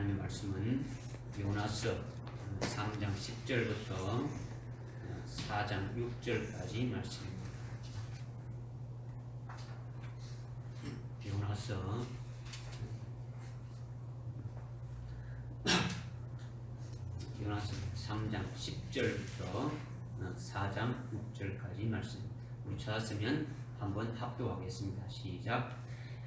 하나님의 말씀은 요나서 3장 10절부터 4장 6절까지 말씀입니다. 요나서 3장 10절부터 4장 6절까지 말씀입니다. 우리 찾았으면 한번 합독하겠습니다. 시작.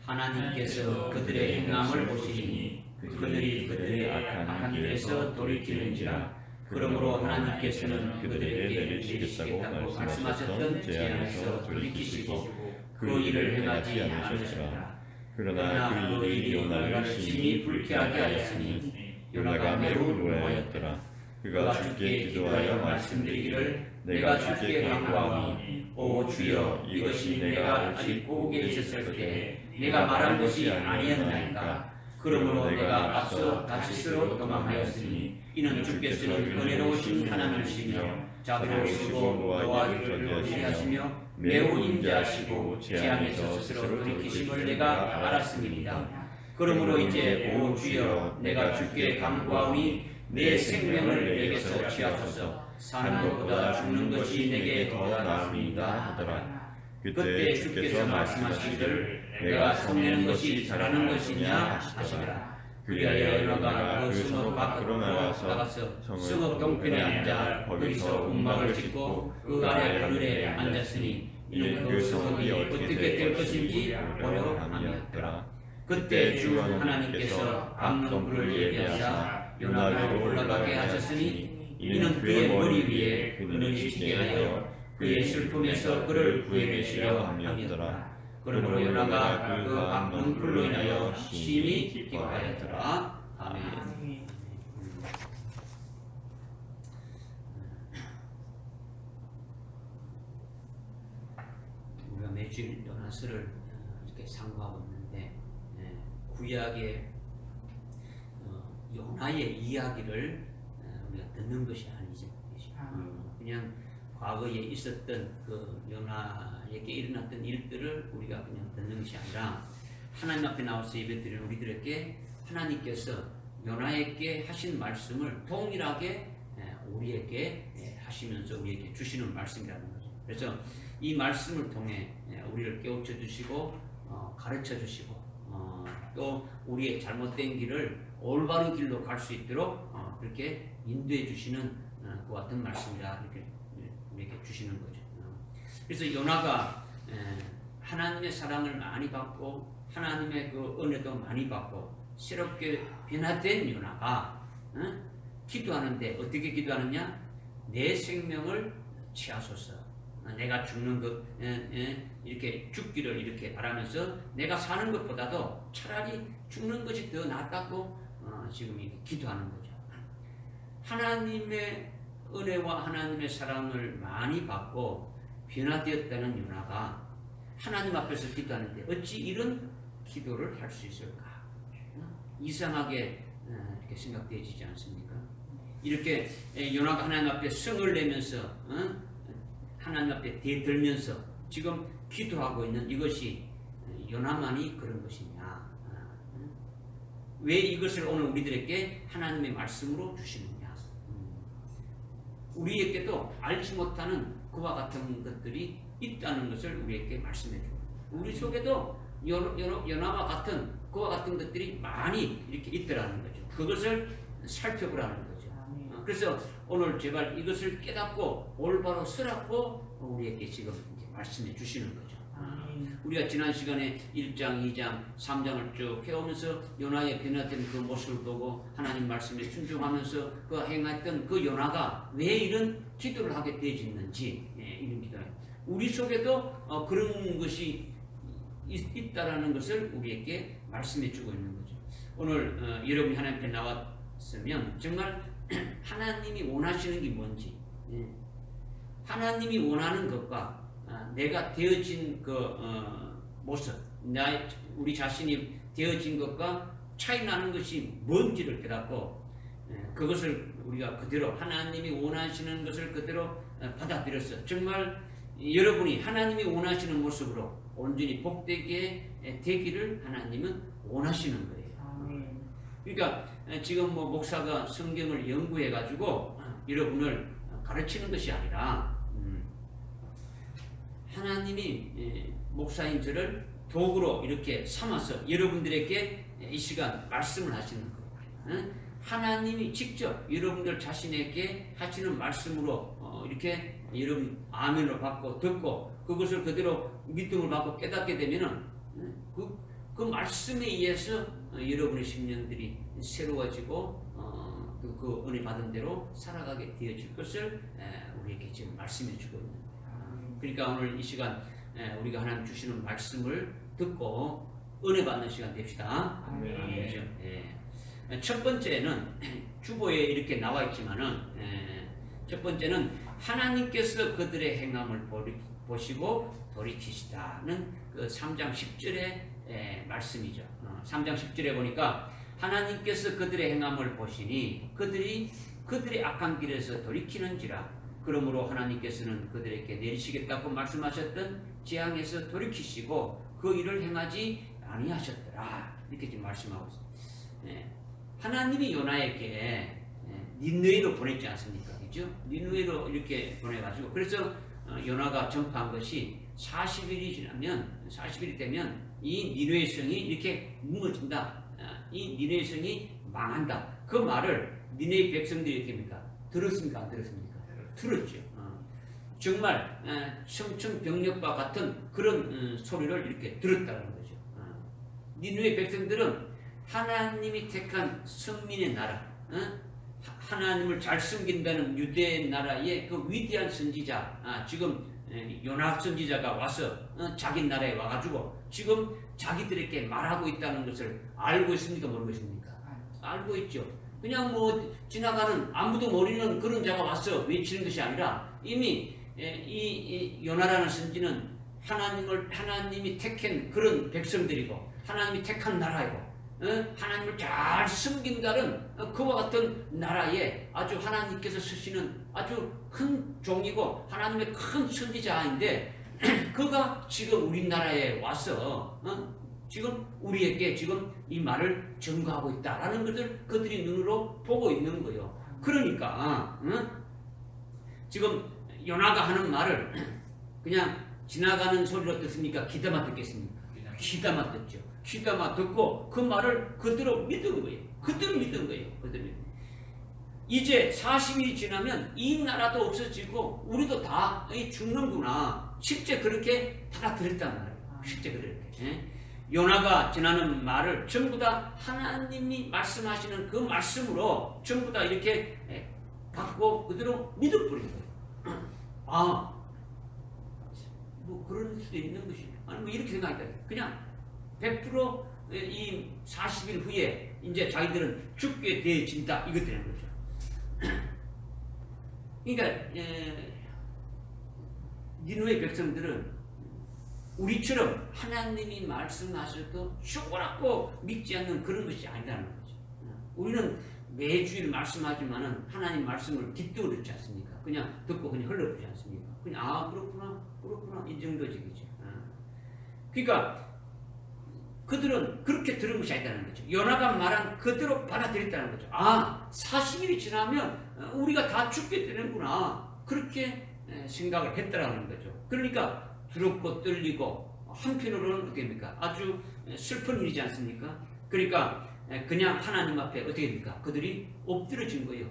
하나님께서 그들의 행함을 보시니 그들이 그들의 악한 길에서 돌이키는지라. 그러므로 하나님께서는 그들에게 내리시겠다고 말씀하셨던 재앙에서 돌이키시고 그 일을 행하지 않으셨으라. 그러나 그 일이 요나를 심히 불쾌하게 하였으니 요나가 매우 노하였더라. 그가 주께 기도하여 말씀드리기를 내가 주께 간구하오니 오 주여 이것이 내가 아직 고국에 있었을 때 내가 말한 것이 아니었나이까. 그러므로 내가 앞서 다시스로 도망하였으니 이는 주께서는 은혜로우신 하나님이시며 자비로우시고 노하기를 기대하시며 매우 인자하시고 재앙에서 스스로 돌이키심을 내가 알았습니다. 그러므로 이제 오 주여 내가 주께 간구하오니 내 생명을 내게서 취하소서. 사는 것보다 죽는 것이 내게 더 나으니이다 하더라. 그때 주께서 말씀하시기를 내가 성내는 것이 잘하는 것이냐 하시더라. 그리하여 요나가 그 성읍 밖으로 나가서 성읍 동편에 앉아 거기서 움막을 짓고 그 아래 하늘에 앉았으니 이는 그 성읍이 어떻게 될 것인지 보려 함이었더라. 그때 주 하나님께서 밝는 불을 예비하사 요나를 올라가게 하셨으니 이는 그의 머리 위에 그를 지게 하여 그의 슬픔에서 그를 구해내시려 함이었더라. 그러므로 요나가 그 밝은 불로 인하여 심히 기뻐하였더라. 아멘. 우리가 매주 요나서를 이렇게 상고하고 있는데 구약의 요나의 이야기를 우리가 듣는 것이 아니죠. 그냥 과거에 있었던 그 요나에게 일어났던 일들을 우리가 그냥 듣는 것이 아니라 하나님 앞에 나와서 예배드리는 우리들에게 하나님께서 요나에게 하신 말씀을 동일하게 우리에게 하시면서 우리에게 주시는 말씀이라는 거죠. 그래서 이 말씀을 통해 우리를 깨우쳐 주시고 가르쳐 주시고 또 우리의 잘못된 길을 올바른 길로 갈 수 있도록 그렇게 인도해 주시는 그 같은 말씀이라 이렇게 우리에게 주시는 거죠. 그래서 요나가 하나님의 사랑을 많이 받고 하나님의 그 은혜도 많이 받고 새롭게 변화된 요나가 기도하는데 어떻게 기도하느냐? 내 생명을 취하소서. 내가 죽는 것 이렇게 죽기를 이렇게 바라면서 내가 사는 것보다도 차라리 죽는 것이 더 낫다고 지금 이렇게 기도하는 거죠. 하나님의 은혜와 하나님의 사랑을 많이 받고 변화되었다는 요나가 하나님 앞에서 기도하는데 어찌 이런 기도를 할 수 있을까? 이상하게 이렇게 생각되어지지 않습니까? 이렇게 요나가 하나님 앞에 성을 내면서 하나님 앞에 대들면서 지금 기도하고 있는 이것이 요나만이 그런 것이냐? 왜 이것을 오늘 우리들에게 하나님의 말씀으로 주시느냐? 우리에게도 알지 못하는 그와 같은 것들이 있다는 것을 우리에게 말씀해 주고 우리 속에도 요나와 같은 그와 같은 것들이 많이 이렇게 있더라는 거죠. 그것을 살펴보라는 거죠. 그래서 오늘 제발 이것을 깨닫고 올바로 쓰라고 우리에게 지금 말씀해 주시는 거죠. 우리가 지난 시간에 1장, 2장, 3장을 쭉 해오면서 요나의 변화된 그 모습을 보고 하나님 말씀에 순종하면서 그 행했던 그 요나가 왜 이런 기도를 하게 되어졌는지 이런 기도를 우리 속에도 그런 것이 있다라는 것을 우리에게 말씀해 주고 있는 거죠. 오늘 여러분이 하나님 앞에 나왔으면 정말 하나님이 원하시는 게 뭔지 하나님이 원하는 것과 내가 되어진 그 모습, 우리 자신이 되어진 것과 차이 나는 것이 뭔지를 깨닫고 그것을 우리가 그대로 하나님이 원하시는 것을 그대로 받아들여서 정말 여러분이 하나님이 원하시는 모습으로 온전히 복되게 되기를 하나님은 원하시는 거예요. 그러니까 지금 뭐 목사가 성경을 연구해 가지고 여러분을 가르치는 것이 아니라 하나님이 목사인 저를 도구로 이렇게 삼아서 여러분들에게 이 시간 말씀을 하시는 거예요. 하나님이 직접 여러분들 자신에게 하시는 말씀으로 이렇게 여러분 아멘을 받고 듣고 그것을 그대로 믿음을 받고 깨닫게 되면은 그 말씀에 의해서 여러분의 심령들이 새로워지고 그 은혜 받은 대로 살아가게 되어질 것을 우리에게 지금 말씀해 주고 있는 거예요. 그러니까 오늘 이 시간 우리가 하나님 주시는 말씀을 듣고 은혜 받는 시간 됩시다. 그렇죠? 첫 번째는 주보에 이렇게 나와 있지만은 첫 번째는 하나님께서 그들의 행함을 보시고 돌이키시다는 그 3장 10절의 말씀이죠. 3장 10절에 보니까 하나님께서 그들의 행함을 보시니 그들의 악한 길에서 돌이키는지라. 그러므로 하나님께서는 그들에게 내리시겠다고 말씀하셨던 재앙에서 돌이키시고 그 일을 행하지 아니하셨더라. 이렇게 지금 말씀하고 있습니다. 하나님이 요나에게 니느웨로 보냈지 않습니까? 그죠? 니느웨로 이렇게 보내가지고 그래서 요나가 전파한 것이 40일이 되면 이 니느웨 성이 이렇게 무너진다. 이 니느웨 성이 망한다. 그 말을 니느웨 백성들이 어떻게 합니까? 들었습니까? 안 들었습니까? 들었죠. 정말 청천벽력과 같은 그런 소리를 이렇게 들었다는 거죠. 니느웨 백성들은 하나님이 택한 성민의 나라, 하나님을 잘 섬긴다는 유대 나라의 그 위대한 선지자, 지금 요나 선지자가 와서 자기 나라에 와가지고 지금 자기들에게 말하고 있다는 것을 알고 있습니까? 모르고 있습니까? 알고 있죠. 그냥 뭐 지나가는 아무도 모르는 그런 자가 와서 외치는 것이 아니라 이미 이 요나라는 선지는 하나님이 택한 그런 백성들이고 하나님이 택한 나라이고 하나님을 잘 섬긴다는 그와 같은 나라에 아주 하나님께서 쓰시는 아주 큰 종이고 하나님의 큰 선지자인데 그가 지금 우리나라에 와서 지금 우리에게 지금 이 말을 전가하고 있다라는 것을 그들이 눈으로 보고 있는 거예요. 그러니까 지금 요나가 하는 말을 그냥 지나가는 소리로 듣습니까? 귀담아 듣겠습니까? 귀담아 듣죠. 귀담아 듣고 그 말을 그대로 믿은 거예요. 그대로 믿은 거예요. 이제 40일이 지나면 이 나라도 없어지고 우리도 다 죽는구나. 실제 그렇게 받아들였단 말이에요. 실제 그렇게. 요나가 전하는 말을 전부 다 하나님이 말씀하시는 그 말씀으로 전부 다 이렇게 받고 그대로 믿어버린 거예요. 뭐 그럴 수도 있는 것이 아니 뭐 이렇게 생각했다. 그냥 100%이 40일 후에 이제 자기들은 죽게 되어진다. 이것 되는 거죠. 그러니까 니느웨 백성들은 우리처럼 하나님이 말씀하셔도 죽으라고 믿지 않는 그런 것이 아니라는 거죠. 우리는 매주일 말씀하지만은 하나님 말씀을 깃들어 듣지 않습니까? 그냥 듣고 그냥 흘러보지 않습니까? 그냥 그렇구나 이 정도지 그죠. 그러니까 그들은 그렇게 들은 것이 아니다는 거죠. 요나가 말한 그대로 받아들였다는 거죠. 40일이 지나면 우리가 다 죽게 되는구나. 그렇게 생각을 했다라는 거죠. 그러니까 두렵고 떨리고 한편으로는 어떻게 됩니까? 아주 슬픈 일이지 않습니까? 그러니까 그냥 하나님 앞에 어떻게 됩니까? 그들이 엎드려진 거예요.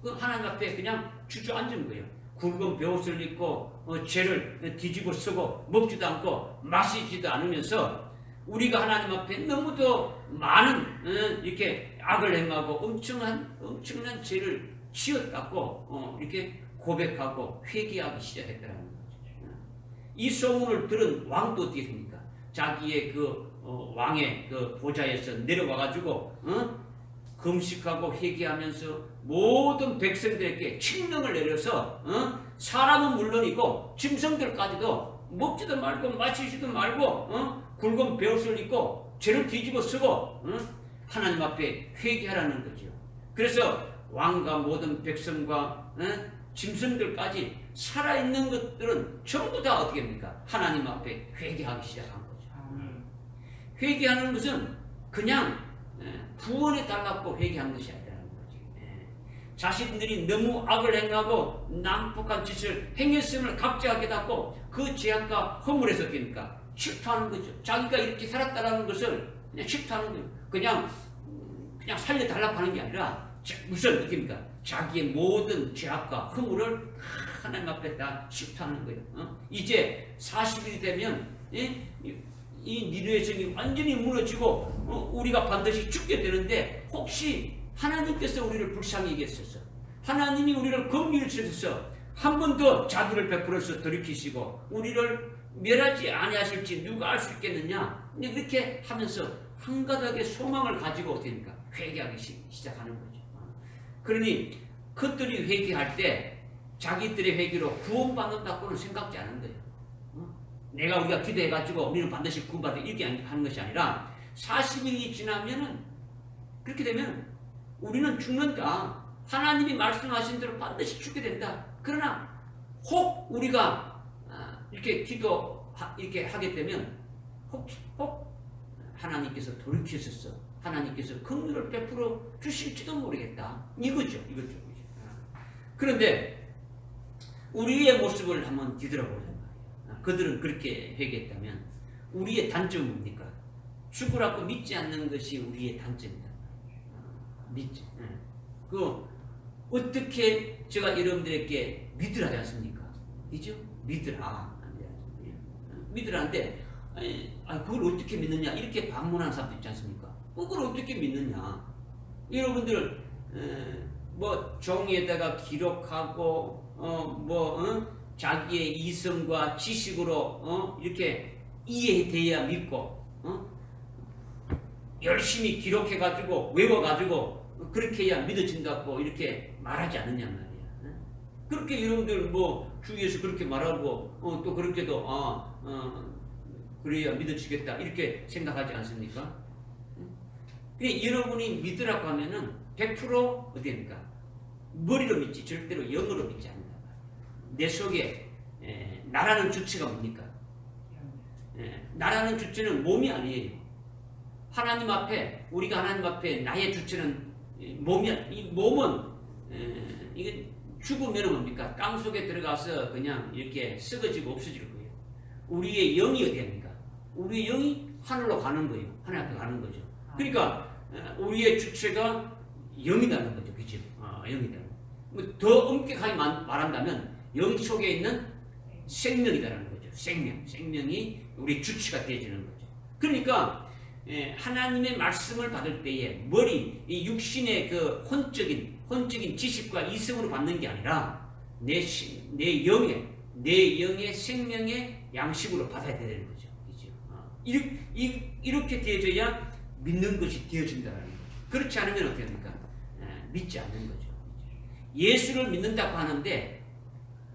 그 하나님 앞에 그냥 주저앉은 거예요. 굵은 베옷을 입고 죄를 뒤집어 쓰고 먹지도 않고 마시지도 않으면서 우리가 하나님 앞에 너무도 많은 이렇게 악을 행하고 엄청난 죄를 지었다고 이렇게 고백하고 회개하기 시작했다는 거죠. 이 소문을 들은 왕도 어떻게 했습니까? 자기의 그 왕의 그 보좌에서 내려와가지고 금식하고 회개하면서 모든 백성들에게 칙령을 내려서 사람은 물론이고 짐승들까지도 먹지도 말고 마시지도 말고 굵은 베옷을 입고 죄를 뒤집어 쓰고 하나님 앞에 회개하라는 거죠. 그래서 왕과 모든 백성과 짐승들까지 살아있는 것들은 전부 다 어떻게 합니까? 하나님 앞에 회개하기 시작한 거죠. 회개하는 것은 그냥 구원해 달라고 회개한 것이 아니라는 거지. 자신들이 너무 악을 행하고 난폭한 짓을 행했음을 각자가 깨닫고 그 죄악과 허물에서 되니까 질투하는 거죠. 자기가 이렇게 살았다라는 것을 그냥 질투하는 거예요. 그냥 살려달라고 하는 게 아니라 무슨 느낌입니까? 자기의 모든 죄악과 허물을 하나님 앞에 다 질투하는 거예요. 이제 40일이 되면 이 니느웨 성이 완전히 무너지고 우리가 반드시 죽게 되는데 혹시 하나님께서 우리를 불쌍히 여겼어서 하나님이 우리를 긍휼히 여기셔서 한 번 더 자비를 베풀어서 돌이키시고 우리를 멸하지 아니하실지 누가 알 수 있겠느냐? 이렇게 하면서 한 가닥의 소망을 가지고 어떻게 됩니까? 회개하기 시작하는 거죠. 그러니 그들이 회개할 때 자기들의 회개로 구원받는다고는 생각지 않은 거예요. 우리가 기도해가지고 우리는 반드시 구원받아 이렇게 하는 것이 아니라 40일이 지나면은 그렇게 되면 우리는 죽는다. 하나님이 말씀하신 대로 반드시 죽게 된다. 그러나 혹 우리가 이렇게 이렇게 하게 되면 혹 하나님께서 돌이키셔서 하나님께서 긍휼을 베풀어 주실지도 모르겠다. 이거죠. 그런데 우리의 모습을 한번 뒤돌아보자. 그들은 그렇게 회개했다면 우리의 단점은 뭡니까? 죽으라고 믿지 않는 것이 우리의 단점이다. 믿지. 어떻게 제가 여러분들에게 믿으라지 않습니까? 그죠? 믿으라. 믿으라는데 그걸 어떻게 믿느냐 이렇게 반문하는 사람도 있지 않습니까? 그걸 어떻게 믿느냐? 여러분들 종이에다가 기록하고 자기의 이성과 지식으로 이렇게 이해돼야 믿고 열심히 기록해가지고 외워가지고 그렇게 해야 믿어진다고 이렇게 말하지 않느냐 말이야. 그렇게 여러분들 주위에서 그렇게 말하고 또 그렇게도 그래야 믿어지겠다 이렇게 생각하지 않습니까? 여러분이 믿으라고 하면은 100% 어디입니까? 머리로 믿지 절대로 영으로 믿지 않는다. 내 속에 나라는 주체가 뭡니까? 나라는 주체는 몸이 아니에요. 하나님 앞에 우리가 하나님 앞에 나의 주체는 몸이야. 이 몸은 이게 죽으면 뭡니까? 땅 속에 들어가서 그냥 이렇게 썩어지고 없어질 거예요. 우리의 영이 어디 합니까? 우리의 영이 하늘로 가는 거예요. 하늘 앞에 가는 거죠. 그러니까 우리의 주체가 영이라는 거죠. 그죠? 영이다. 더 엄격하게 말한다면 영 속에 있는 생명이라는 거죠. 생명이 우리 주체가 되어지는 거죠. 그러니까 하나님의 말씀을 받을 때에 이 육신의 그 혼적인 지식과 이성으로 받는 게 아니라 내 영의 생명의 양식으로 받아야 되는 거죠. 그죠? 이렇게 되어져야 믿는 것이 되어진다는 거죠. 그렇지 않으면 어떻게 합니까? 믿지 않는 거죠. 예수를 믿는다고 하는데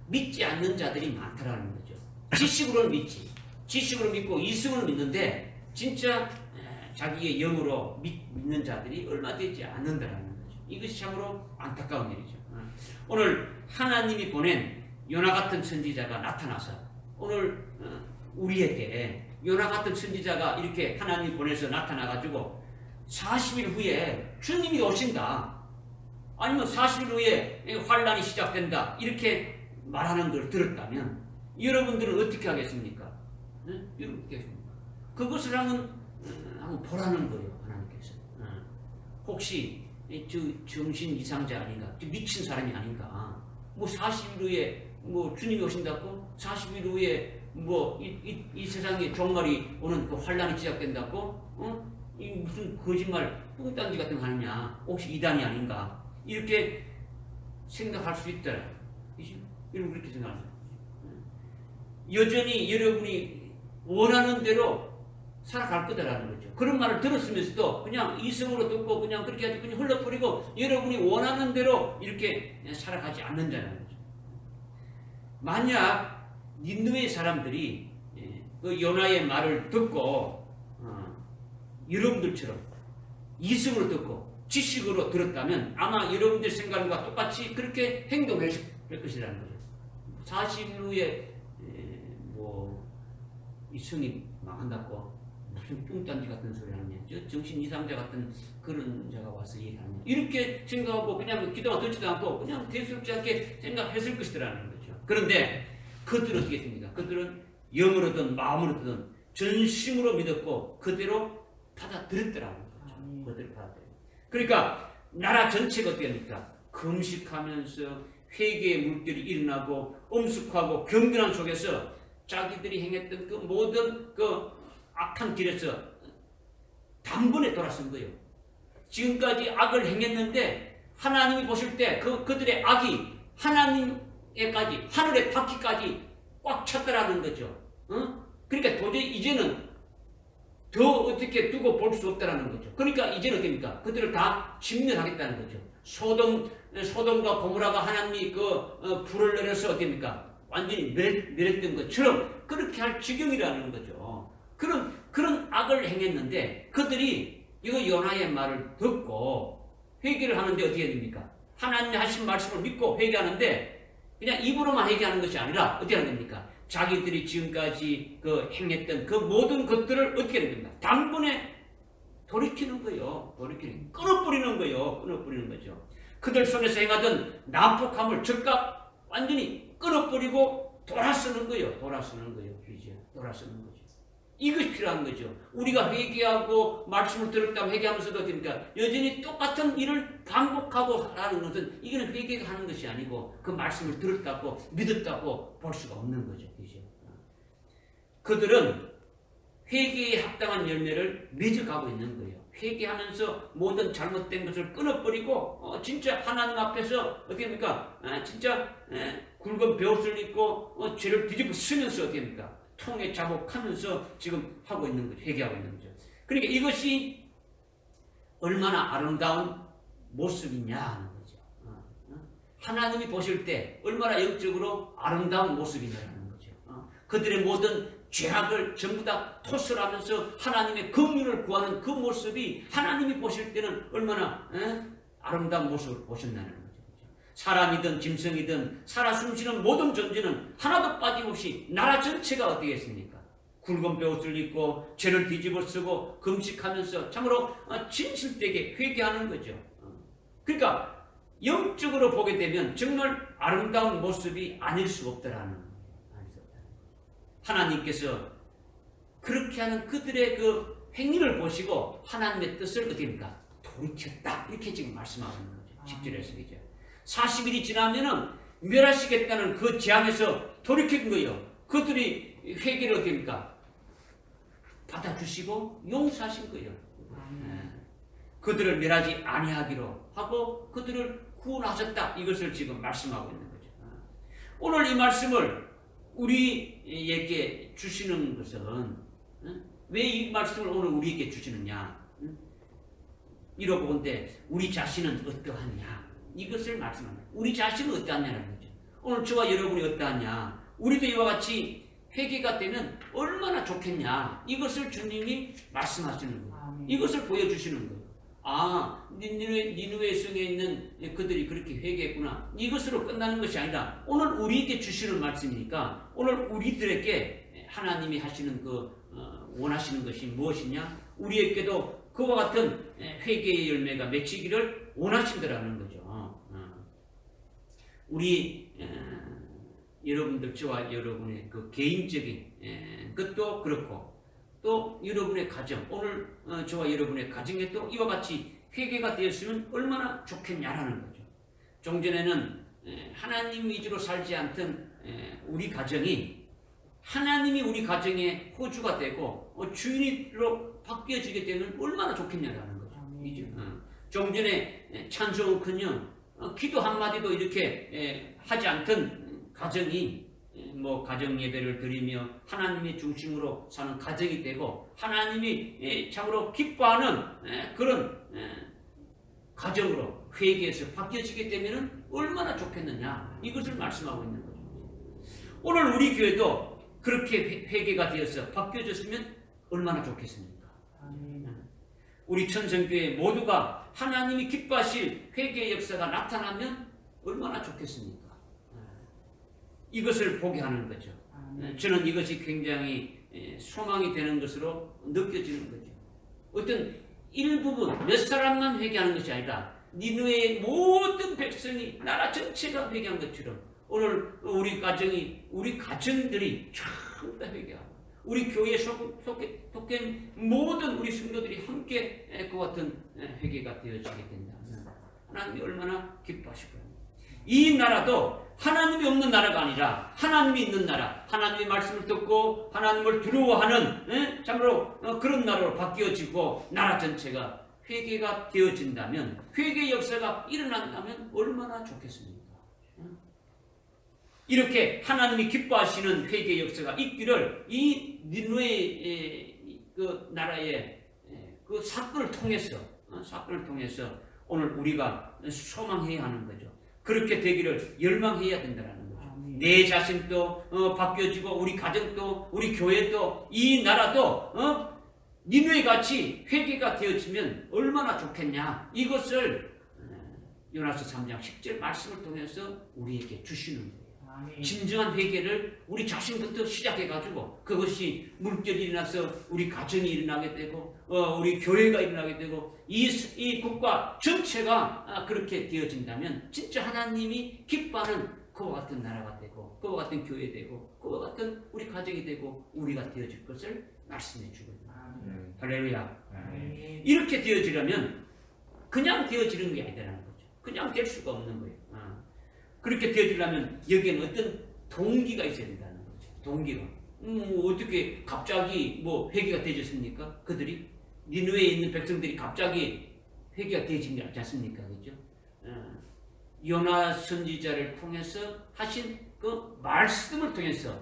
믿지 않는 자들이 많다라는 거죠. 지식으로는 믿지. 지식으로 믿고 이성으로 믿는데 진짜 자기의 영으로 믿는 자들이 얼마 되지 않는다라는 거죠. 이것이 참으로 안타까운 일이죠. 오늘 하나님이 보낸 요나 같은 선지자가 나타나서 오늘 우리에게 요나 같은 선지자가 이렇게 하나님이 보내서 나타나가지고 40일 후에 주님이 오신다. 아니면 40일 후에 환란이 시작된다. 이렇게 말하는 걸 들었다면 여러분들은 어떻게 하겠습니까? 그것을 한번 보라는 거예요. 하나님께서. 혹시 정신 이상자 아닌가? 미친 사람이 아닌가? 40일 후에 주님이 오신다고? 40일 후에 이 세상에 종말이 오는 그 환란이 시작된다고? 이 무슨 거짓말 뚱딴지 같은 거 하느냐? 혹시 이단이 아닌가? 이렇게 생각할 수 있더라. 여러분 그렇게 생각합니다. 여전히 여러분이 원하는 대로 살아갈 거다라는 거죠. 그런 말을 들었으면서도 그냥 이성으로 듣고 그냥 그렇게 해가지고 그냥 흘러버리고 여러분이 원하는 대로 이렇게 살아가지 않는다는 거죠. 만약 니느웨 사람들이 그 요나의 말을 듣고 여러분들처럼 이성으로 듣고 지식으로 들었다면 아마 여러분들 생각과 똑같이 그렇게 행동했을 것이라는 거죠. 40일 후에 이 성이 망한다고 무슨 뚱딴지 같은 소리 하느냐. 정신 이상자 같은 그런 자가 와서 얘기하는 이렇게 생각하고 그냥 기도가 듣지도 않고 그냥 대수롭지 않게 생각했을 것이라는 거죠. 그런데 그들은 어떻게 했습니까? 그들은 영으로든 마음으로든 전심으로 믿었고 그대로 받아들였더라는 거죠. 그대로 받아들여. 그러니까 나라 전체가 어떻게 합니까? 금식하면서 회개의 물결이 일어나고 엄숙하고 경건한 속에서 자기들이 행했던 그 모든 그 악한 길에서 단번에 돌아선 거예요. 지금까지 악을 행했는데 하나님이 보실 때 그들의 악이 하나님에까지 하늘의 바퀴까지 꽉 찼더라는 거죠. 그러니까 도저히 이제는 더 어떻게 두고 볼 수 없다라는 거죠. 그러니까 이제는 어떻습니까? 그들을 다 진멸하겠다는 거죠. 소돔과 고모라가 하나님이 불을 내려서 어떻습니까? 완전히 멸했던 것처럼 그렇게 할 지경이라는 거죠. 그런 악을 행했는데 그들이 이거 요나의 말을 듣고 회개를 하는데 어떻게 됩니까? 하나님이 하신 말씀을 믿고 회개하는데 그냥 입으로만 회개하는 것이 아니라 어떻게 하는 겁니까? 자기들이 지금까지 행했던 그 모든 것들을 어떻게 하는 겁니까? 단번에 돌이키는 거예요. 끊어버리는 거예요. 끊어버리는 거죠. 그들 손에서 행하던 난폭함을 즉각 완전히 끊어버리고 돌아서는 거예요. 돌아서는 거죠. 이것이 필요한 거죠. 우리가 회개하고 말씀을 들었다고 회개하면서도 어떻습니까? 여전히 똑같은 일을 반복하고 하는 것은 이거는 회개가 하는 것이 아니고 그 말씀을 들었다고 믿었다고 볼 수가 없는 거죠. 그죠? 그들은 회개에 합당한 열매를 맺어가고 있는 거예요. 회개하면서 모든 잘못된 것을 끊어버리고 진짜 하나님 앞에서 어떻게 합니까? 진짜 굵은 벼슬을 입고 죄를 뒤집어 쓰면서 어떻게 합니까? 통에 자복하면서 지금 하고 있는 거죠. 회개하고 있는 거죠. 그러니까 이것이 얼마나 아름다운 모습이냐 하는 거죠. 하나님이 보실 때 얼마나 영적으로 아름다운 모습이냐는 거죠. 그들의 모든 죄악을 전부 다 토설하면서 하나님의 긍휼을 구하는 그 모습이 하나님이 보실 때는 얼마나 아름다운 모습을 보셨나는 거죠. 사람이든 짐승이든 살아 숨쉬는 모든 존재는 하나도 빠짐없이 나라 전체가 어떻게 했습니까? 굵은 벼옷을 입고 죄를 뒤집어 쓰고 금식하면서 참으로 진실되게 회개하는 거죠. 그러니까 영적으로 보게 되면 정말 아름다운 모습이 아닐 수 없다라는 거예요. 하나님께서 그렇게 하는 그들의 그 행위를 보시고 하나님의 뜻을 어떻게 합니까? 돌이켰다. 이렇게 지금 말씀하고 있는 거죠. 10절에서 이제 40일이 지나면은 멸하시겠다는 그 재앙에서 돌이킨 거예요. 그들이 회개를 어떻게 합니까? 받아주시고 용서하신 거예요. 그들을 멸하지 아니하기로 하고 그들을 구원하셨다. 이것을 지금 말씀하고 있는 거죠. 오늘 이 말씀을 우리에게 주시는 것은 왜 이 말씀을 오늘 우리에게 주시느냐? 이러고 본데 우리 자신은 어떠하냐? 이것을 말씀합니다. 우리 자신은 어떠하냐는 거죠. 오늘 저와 여러분이 어떠하냐? 우리도 이와 같이 회개가 되면 얼마나 좋겠냐? 이것을 주님이 말씀하시는 거예요. 이것을 보여주시는 거예요. 니느웨 성에 있는 그들이 그렇게 회개했구나. 이것으로 끝나는 것이 아니라 오늘 우리에게 주시는 말씀이니까 오늘 우리들에게 하나님이 하시는 원하시는 것이 무엇이냐? 우리에게도 그와 같은 회개의 열매가 맺히기를 원하신다라는 거죠. 우리 여러분들 저와 여러분의 그 개인적인 것도 그렇고 또 여러분의 가정, 오늘 저와 여러분의 가정에도 이와 같이 회개가 되었으면 얼마나 좋겠냐라는 거죠. 종전에는 하나님 위주로 살지 않던 우리 가정이 하나님이 우리 가정의 호주가 되고 주인으로 바뀌어지게 되면 얼마나 좋겠냐라는 거죠. 종전에 찬송은커녕 기도 한마디도 이렇게 하지 않던 가정이 가정 예배를 드리며 하나님의 중심으로 사는 가정이 되고 하나님이 참으로 기뻐하는 그런 가정으로 회개해서 바뀌어지게 되면 얼마나 좋겠느냐 이것을 말씀하고 있는 거죠. 오늘 우리 교회도 그렇게 회개가 되어서 바뀌어졌으면 얼마나 좋겠습니까? 우리 천성교회 모두가 하나님이 기뻐하실 회개의 역사가 나타나면 얼마나 좋겠습니까? 이것을 보게 하는 거죠. 저는 이것이 굉장히 소망이 되는 것으로 느껴지는 거죠. 어떤 일부분 몇 사람만 회개하는 것이 아니라 니느웨의 모든 백성이 나라 전체가 회개한 것처럼 오늘 우리 가정들이 전부 다 회개하고 우리 교회에 속한 모든 우리 성도들이 함께 그와 같은 회개가 되어지게 된다면 하나님이 얼마나 기뻐하실까요? 이 나라도 하나님이 없는 나라가 아니라 하나님이 있는 나라, 하나님의 말씀을 듣고 하나님을 두려워하는 참으로 그런 나라로 바뀌어지고 나라 전체가 회개가 되어진다면, 회개 역사가 일어난다면 얼마나 좋겠습니까? 이렇게 하나님이 기뻐하시는 회개 역사가 있기를 이 니느웨 그 나라의 그 사건을 통해서 오늘 우리가 소망해야 하는 거죠. 그렇게 되기를 열망해야 된다는 거죠. 내 자신도 바뀌어지고 우리 가정도 우리 교회도 이 나라도 니느웨 같이 회개가 되어지면 얼마나 좋겠냐. 이것을 요나서 3장 10절 말씀을 통해서 우리에게 주시는 거예요. 진정한 회개를 우리 자신부터 시작해가지고 그것이 물결이 일어나서 우리 가정이 일어나게 되고 우리 교회가 일어나게 되고 이 국가 전체가 그렇게 되어진다면 진짜 하나님이 기뻐하는 그와 같은 나라가 되고 그와 같은 교회 되고 그와 같은 우리 가정이 되고 우리가 되어질 것을 말씀해 주거든요. 할렐루야. 이렇게 되어지려면 그냥 되어지는 게 아니라는 거죠. 그냥 될 수가 없는 거예요. 그렇게 되어지려면 여기에는 어떤 동기가 있어야 된다는 거죠. 동기가. 어떻게 갑자기 회개가 되어졌습니까? 그들이 니느웨에 있는 백성들이 갑자기 회개가 되어진 게 아니지 않습니까? 그죠? 요나 선지자를 통해서 하신 그 말씀을 통해서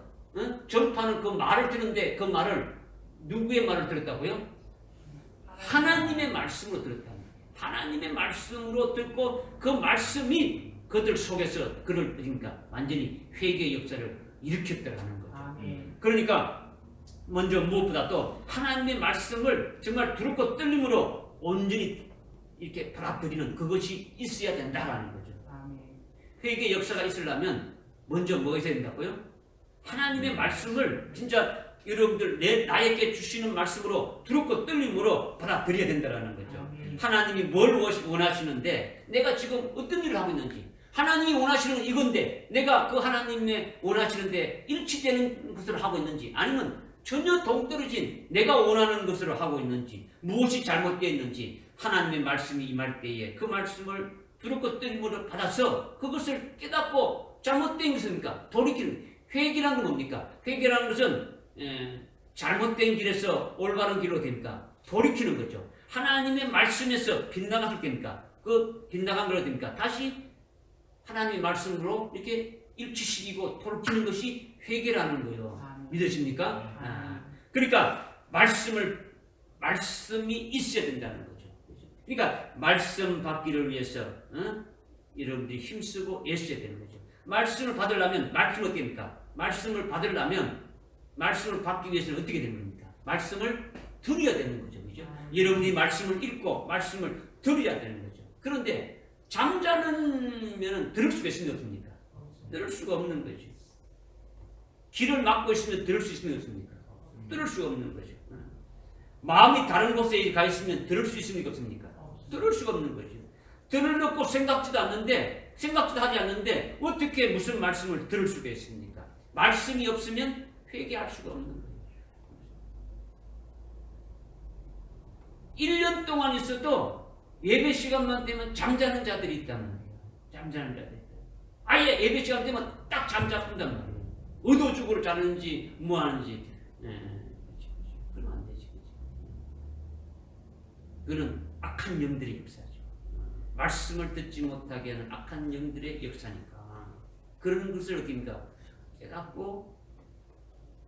전파하는 그 말을 듣는데 그 말을 누구의 말을 들었다고요? 하나님의 말씀으로 들었다는 거예요. 하나님의 말씀으로 듣고 그 말씀이 그들 속에서 그러니까 완전히 회개의 역사를 일으켰다는 거죠. 그러니까 먼저 무엇보다도 하나님의 말씀을 정말 두렵고 떨림으로 온전히 이렇게 받아들이는 그것이 있어야 된다라는 거죠. 회개의 역사가 있으려면 먼저 뭐가 있어야 된다고요? 하나님의 말씀을 진짜 여러분들 나에게 주시는 말씀으로 두렵고 떨림으로 받아들여야 된다는 거죠. 하나님이 뭘 원하시는데 내가 지금 어떤 일을 하고 있는지, 하나님이 원하시는 건 이건데 내가 그 하나님의 원하시는데 일치되는 것을 하고 있는지, 아니면 전혀 동떨어진 내가 원하는 것을 하고 있는지, 무엇이 잘못되어 있는지 하나님의 말씀이 임할 때에 그 말씀을 두렵고 떨림으로 받아서 그것을 깨닫고 잘못된 것입니까? 돌이키는. 회개라는 건 뭡니까? 회개라는 것은 잘못된 길에서 올바른 길로 됩니까? 돌이키는 거죠. 하나님의 말씀에서 빗나갔을 때입니까? 그 빗나간 거로 됩니까? 다시 하나님의 말씀으로 이렇게 일치시키고 돌이키는 것이 회개라는 거예요. 믿으십니까? 그러니까 말씀이 있어야 된다는 거죠. 그러니까 말씀 받기를 위해서 여러분들이 힘쓰고 애써야 되는 거죠. 말씀을 받으려면 말씀은 어떻게 됩니까? 말씀을 받기 위해서는 어떻게 되는 겁니까? 말씀을 들어야 되는 거죠. 그죠? 여러분이 말씀을 읽고 말씀을 들어야 되는 거죠. 그런데 잠자는 들을 수가 있습니까? 없습니까? 들을 수가 없는 거죠. 길을 막고 있으면 들을 수 있습니까? 없습니까? 들을 수가 없는 거죠. 마음이 다른 곳에 가 있으면 들을 수 있습니까? 없습니까? 들을 수가 없는 거죠. 들으려고 생각지도 하지 않는데 어떻게 무슨 말씀을 들을 수가 있습니까? 말씀이 없으면 회개할 수가 없는 거예요. 1년 동안 있어도 예배 시간만 되면 잠자는 자들이 있단 말이에요. 잠자는 자들이 있다. 아예 예배 시간 되면 딱 잠자는단 말이에요. 의도적으로 자는지 뭐 하는지. 그러면 안 되지. 그는 악한 영들의 역사죠. 말씀을 듣지 못하게 하는 악한 영들의 역사니까 그런 것을 어떻게입니까? 깨닫고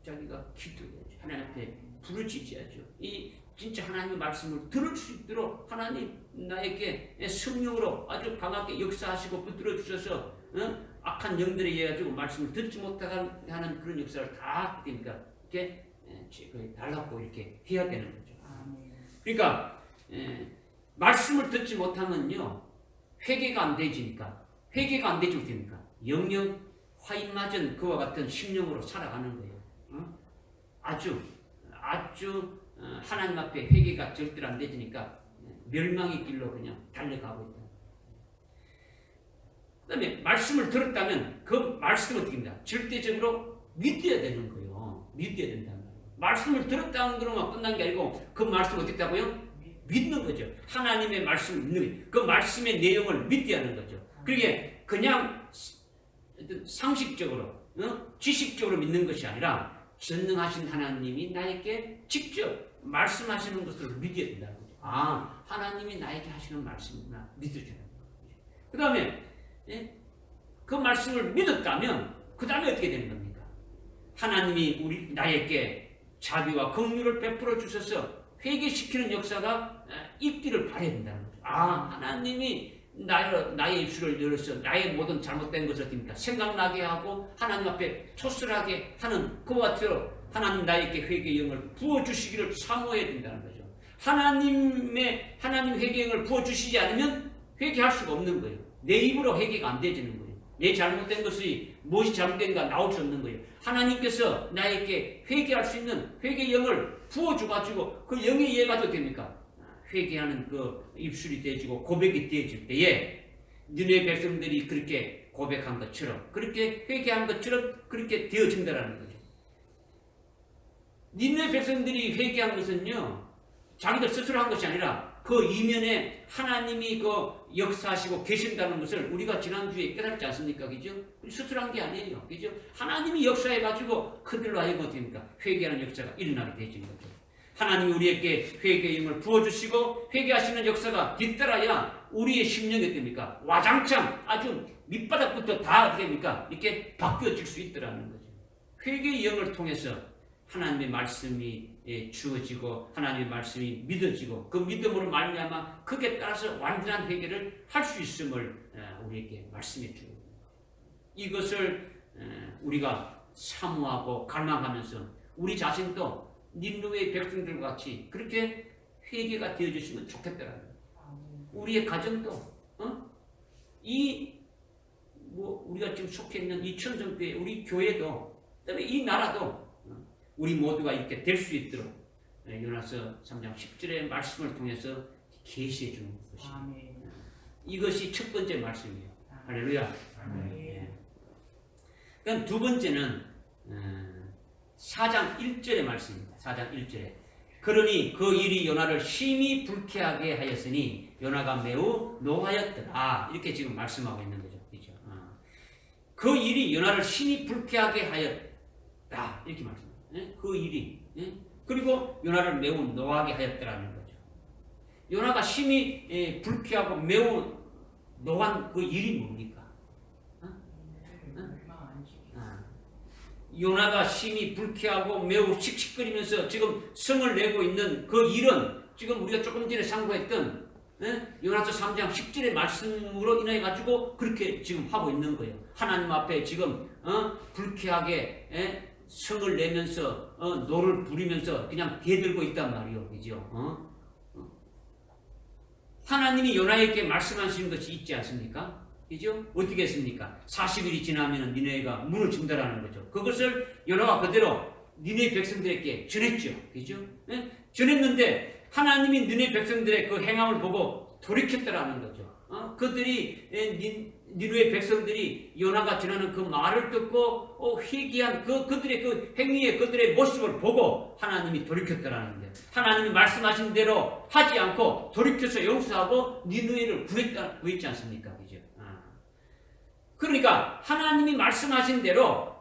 자기가 기도해야죠. 하나님 앞에 부르짖어야죠. 이 진짜 하나님의 말씀을 들을 수 있도록 하나님 나에게 성령으로 아주 강하게 역사하시고 붙들어 주셔서 악한 영들에 의해 가지고 말씀을 듣지 못하게 하는 그런 역사를 다 그러니까 이렇게 달라고 이렇게 해야 되는 거죠. 그러니까 말씀을 듣지 못하면요 회개가 안 되지니까 회개가 안 되지 어떻습니까? 영영 화인 맞은 그와 같은 심령으로 살아가는 거예요. 아주 하나님 앞에 회개가 절대로 안 되지니까 멸망의 길로 그냥 달려가고 있다. 그 다음에 말씀을 들었다면 그 말씀은 어떻게 됩니까? 절대적으로 믿어야 되는 거예요. 믿어야 된다는 거예요. 말씀을 들었다는 것으로만 끝난 게 아니고 그 말씀을 어떻게 했다고요? 믿는 거죠. 하나님의 말씀을 믿는 거예요. 그 말씀의 내용을 믿어야 하는 거죠. 그게 그냥 상식적으로 지식적으로 믿는 것이 아니라 전능하신 하나님이 나에게 직접 말씀하시는 것을 믿어야 된다는 거죠. 아, 하나님이 나에게 하시는 말씀이구나 믿어주는 거죠. 그 다음에 그 말씀을 믿었다면 그 다음에 어떻게 되는 겁니까? 하나님이 나에게 자비와 긍휼을 베풀어 주셔서 회개시키는 역사가 있기를 바라야 된다는 거죠. 아, 하나님이 나의 입술을 열어서 나의 모든 잘못된 것을 어떻습니까? 생각나게 하고 하나님 앞에 토설하게 하는 그와 같아요. 하나님 나에게 회개의 영을 부어주시기를 사모해야 된다는 거죠. 하나님 회개의 영을 부어주시지 않으면 회개할 수가 없는 거예요. 내 입으로 회개가 안 되지는 거예요. 내 잘못된 것이 무엇이 잘못된가 나올 수 없는 거예요. 하나님께서 나에게 회개할 수 있는 회개의 영을 부어줘가지고 그 영에 의해 가지고 됩니까? 회개하는 그 입술이 되어지고 고백이 되어질 때에 니네 백성들이 그렇게 고백한 것처럼 그렇게 회개한 것처럼 그렇게 되어진다는 거죠. 니네 백성들이 회개한 것은요 자기들 스스로 한 것이 아니라 그 이면에 하나님이 그 역사하시고 계신다는 것을 우리가 지난주에 깨달지 않습니까? 그죠? 스스로 한 게 아니에요. 그죠? 하나님이 역사해가지고 그들로 하여금 어떻습니까? 회개하는 역사가 일어나게 되어진 거죠. 하나님이 우리에게 회개의 힘을 부어주시고 회개하시는 역사가 뒤따라야 우리의 심령이 어떻습니까? 와장창 아주 밑바닥부터 다 어떻게 됩니까? 이렇게 바뀌어질 수 있더라는 거죠. 회개의 영을 통해서 하나님의 말씀이 주어지고 하나님의 말씀이 믿어지고 그 믿음으로 말미암아 그게 따라서 완전한 회개를 할 수 있음을 우리에게 말씀해 주고 이것을 우리가 사모하고 갈망하면서 우리 자신도 닌느웨의 백성들과 같이 그렇게 회개가 되어졌으면 좋겠더라고요. 우리의 가정도 우리가 지금 속해 있는 이 천정교회 우리 교회도 그다음에 이 나라도 우리 모두가 이렇게 될 수 있도록 요나서 3장 10절의 말씀을 통해서 계시해 주는 것입니다. 이것이 첫 번째 말씀이에요. 할렐루야. 그럼 두 번째는 4장 1절의 말씀입니다. 4장 1절에 그러니 그 일이 요나를 심히 불쾌하게 하였으니 요나가 매우 노하였더라. 이렇게 지금 말씀하고 있는 거죠. 그렇죠? 그 일이 요나를 심히 불쾌하게 하였다. 이렇게 말씀합니다. 그 일이 그리고 요나를 매우 노하게 하였더라는 거죠. 요나가 심히 불쾌하고 매우 노한 그 일이 뭡니까? 요나가 심히 불쾌하고 매우 씩씩거리면서 지금 성을 내고 있는 그 일은 지금 우리가 조금 전에 상고했던 요나서 3장 10절의 말씀으로 인해 가지고 그렇게 지금 하고 있는 거예요. 하나님 앞에 지금 불쾌하게 성을 내면서 노를 부리면서 그냥 대들고 있단 말이에요. 그죠? 하나님이 요나에게 말씀하시는 것이 있지 않습니까? 그죠? 어떻게 했습니까? 40일이 지나면 니네가 문을 준다라는 거죠. 그것을 요나가 그대로 니네 백성들에게 전했죠. 그죠? 전했는데 하나님이 니네 백성들의 그 행함을 보고 돌이켰다라는 거죠. 그들이 니누의 백성들이 요나가 전하는 그 말을 듣고 회개한 그들의 그 행위의 그들의 모습을 보고 하나님이 돌이켰다라는 거예요. 하나님이 말씀하신 대로 하지 않고 돌이켜서 용서하고 니누에를 구했지 않습니까? 그죠? 그러니까 하나님이 말씀하신 대로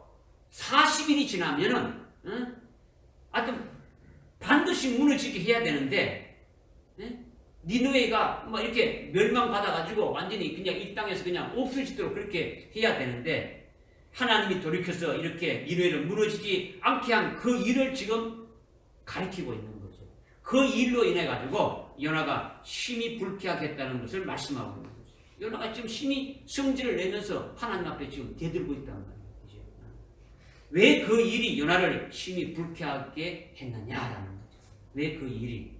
40일이 지나면은 하여튼 반드시 무너지게 해야 되는데 니느웨가 뭐 이렇게 멸망받아가지고 완전히 그냥 이 땅에서 그냥 없어지도록 그렇게 해야 되는데 하나님이 돌이켜서 이렇게 니느웨를 무너지지 않게 한 그 일을 지금 가리키고 있는 거죠. 그 일로 인해 가지고 요나가 심히 불쾌하게 했다는 것을 말씀하고 있는 거죠. 요나가 지금 심히 성질을 내면서 하나님 앞에 지금 대들고 있다는 거예요. 왜 그 일이 요나를 심히 불쾌하게 했느냐라는 거죠. 왜 그 일이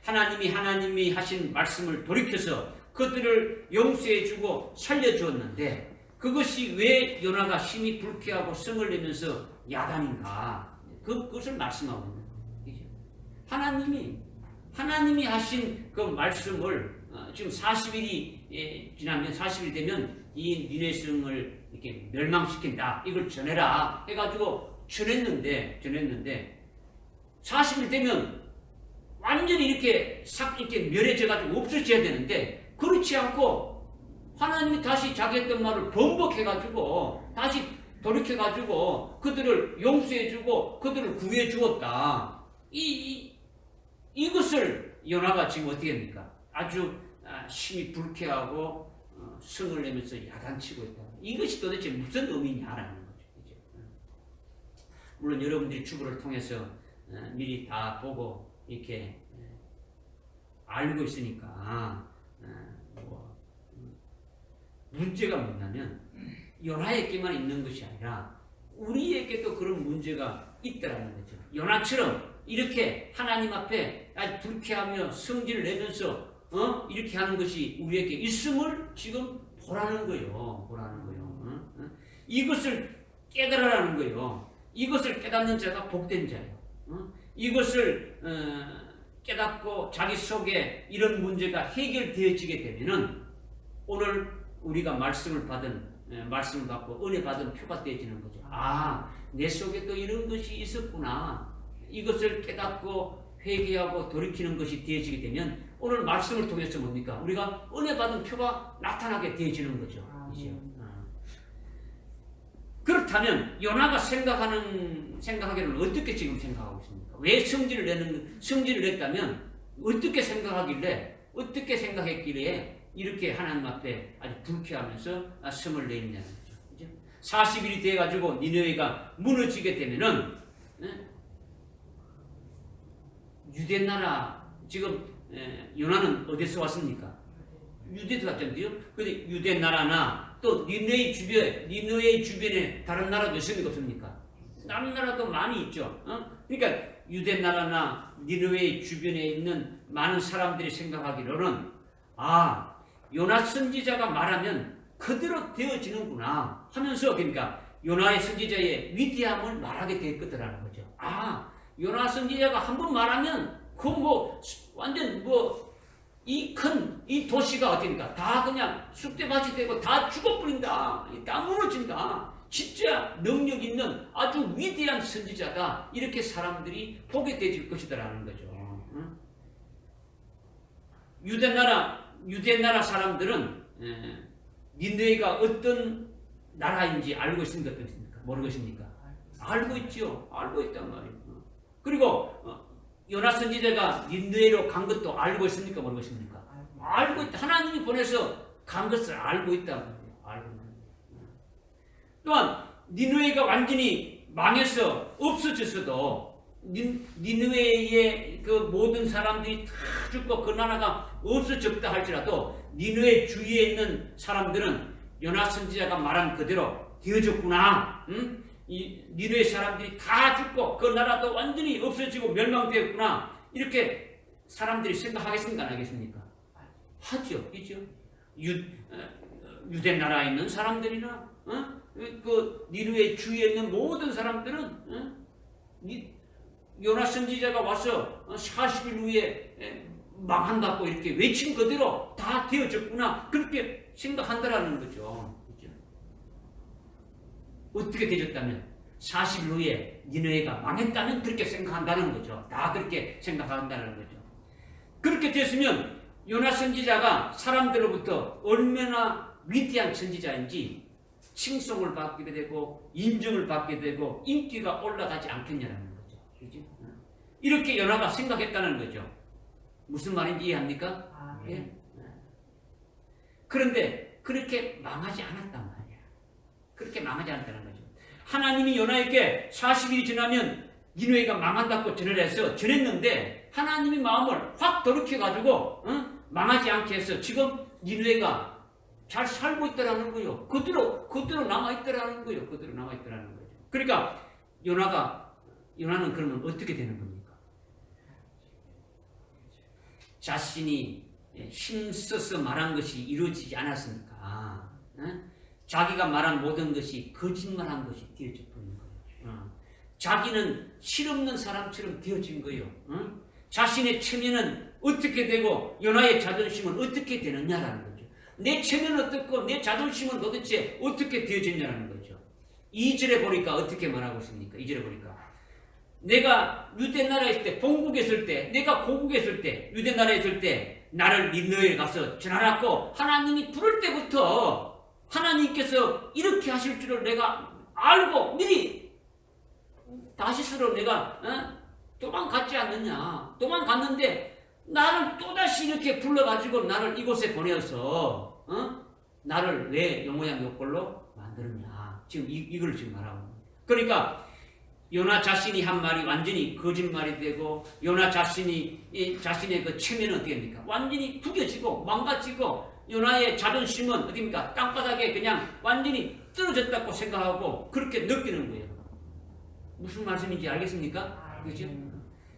하나님이 하신 말씀을 돌이켜서 그들을 용서해주고 살려주었는데 그것이 왜 요나가 심히 불쾌하고 성을 내면서 야단인가 그것을 말씀하고 있는 거예요. 하나님이 하나님이 하신 그 말씀을 지금 40일이 지나면 40일 되면 이 니네 성을 이렇게 멸망시킨다. 이걸 전해라 해가지고 전했는데 40일 되면 완전히 이렇게 이렇게 멸해져가지고 없어져야 되는데 그렇지 않고 하나님이 다시 자기 했던 말을 번복해가지고 다시 돌이켜가지고 그들을 용서해주고 그들을 구해주었다. 이것을 요나가 지금 어떻게 합니까? 아주 심히 불쾌하고 성을 내면서 야단치고 있다. 이것이 도대체 무슨 의미냐라는 거죠. 이제. 물론 여러분들이 주보를 통해서 미리 다 보고 이렇게 알고 있으니까 문제가 뭐냐면 요나에게만 있는 것이 아니라 우리에게도 그런 문제가 있다라는 거죠. 요나처럼 이렇게 하나님 앞에 아주 불쾌하며 성질을 내면서 이렇게 하는 것이 우리에게 있음을 지금 보라는 거예요. 이것을 깨달으라는 거예요. 이것을 깨닫는 자가 복된 자예요. 이것을 깨닫고 자기 속에 이런 문제가 해결되어지게 되면은 오늘 우리가 말씀을 받고 은혜 받은 표가 되어지는 거죠. 내 속에 또 이런 것이 있었구나. 이것을 깨닫고 회개하고 돌이키는 것이 되어지게 되면 오늘 말씀을 통해서 뭡니까? 우리가 은혜 받은 표가 나타나게 되어지는 거죠. 그렇다면 요나가 생각하기를 어떻게 지금 생각하고 있습니까? 왜 성질을 냈다면 어떻게 생각했길래 이렇게 하나님 앞에 아주 불쾌하면서 성을 내느냐는 거죠. 40일이 돼가지고 니느웨가 무너지게 되면은 유대 나라 지금 요나는 어디서 왔습니까? 유대에서 왔잖아요. 근데 유대 나라나 또 니느웨 주변에 다른 나라도 있습니까? 없습니까? 다른 나라도 많이 있죠. 그러니까 유대 나라나 니느웨 주변에 있는 많은 사람들이 생각하기로는 요나 선지자가 말하면 그대로 되어지는구나 하면서 그러니까 요나의 선지자의 위대함을 말하게 됐거든라는 거죠. 요나 선지자가 한번 말하면 완전 이 도시가 어딥니까? 다 그냥 쑥대밭이 되고 다 죽어버린다. 다 무너진다. 진짜 능력 있는 아주 위대한 선지자다. 이렇게 사람들이 보게 되질 것이다라는 거죠. 유대 나라 사람들은 니느웨가 어떤 나라인지 알고 있습니까? 모르고 있습니까? 알고 있죠. 알고 있단 말이에요. 그리고 요나 선지자가 니느웨로 간 것도 알고 있습니까? 모르고 있습니까? 알고 있다. 하나님이 보내서 간 것을 알고 있단 말이에요. 알고 있는 거예요. 또한 니느웨가 완전히 망해서 없어졌어도 니느웨의 그 모든 사람들이 다 죽고 그 나라가 없어졌다 할지라도 니느웨 주위에 있는 사람들은 요나 선지자가 말한 그대로 되어졌구나. 이 니느웨 사람들이 다 죽고 그 나라도 완전히 없어지고 멸망되었구나. 이렇게 사람들이 생각하겠습니까? 안 하겠습니까? 하죠. 그죠? 유대 나라에 있는 사람들이나 그 니느웨 주위에 있는 모든 사람들은 요나 선지자가 와서 40일 후에 망한다고 이렇게 외친 그대로 다 되어졌구나. 그렇게 생각한다라는 거죠. 그렇죠? 어떻게 되졌다면 40일 후에 니느웨가 망했다면 그렇게 생각한다는 거죠. 다 그렇게 생각한다는 거죠. 그렇게 됐으면 요나 선지자가 사람들로부터 얼마나 위대한 선지자인지 칭송을 받게 되고 인정을 받게 되고 인기가 올라가지 않겠냐는 거죠. 그렇죠? 이렇게 요나가 생각했다는 거죠. 무슨 말인지 이해합니까? 예? 그런데 그렇게 망하지 않았단 말이야. 그렇게 망하지 않았다는 거죠. 하나님이 요나에게 40일이 지나면 니느웨가 망한다고 전했는데 하나님이 마음을 확 돌이켜가지고 망하지 않게 해서 지금 니느웨가 잘 살고 있다라는 거예요. 그대로 남아있다라는 거예요. 그대로 남아있다라는 거죠. 그러니까 요나는 그러면 어떻게 되는 겁니까? 자신이 힘써서 말한 것이 이루어지지 않았습니까? 자기가 말한 모든 것이 거짓말한 것이 되어져 버린 거예요. 자기는 실없는 사람처럼 되어진 거예요. 자신의 체면은 어떻게 되고 요나의 자존심은 어떻게 되느냐라는 거죠. 내 체면은 어떻고 내 자존심은 도대체 어떻게 되어졌냐라는 거죠. 2절에 보니까 어떻게 말하고 있습니까? 2절에 보니까 내가 유대 나라에 있을 때, 본국에 있을 때, 내가 고국에 있을 때, 유대 나라에 있을 때 나를 니느웨에 가서 전하라고 하나님이 부를 때부터 하나님께서 이렇게 하실 줄을 내가 알고 미리 다시스로 내가 도망갔지 않느냐. 도망갔는데 나를 또다시 이렇게 불러가지고 나를 이곳에 보내어서 나를 왜 영모양 욕걸로 만드느냐. 지금 이걸 지금 말하고 있는 거예요. 그러니까 요나 자신이 한 말이 완전히 거짓말이 되고 요나 자신이 자신의 그 체면은 어떻게 됩니까? 완전히 구겨지고 망가지고 요나의 자존심은 어디입니까? 땅바닥에 그냥 완전히 떨어졌다고 생각하고 그렇게 느끼는 거예요. 무슨 말씀인지 알겠습니까? 그렇죠?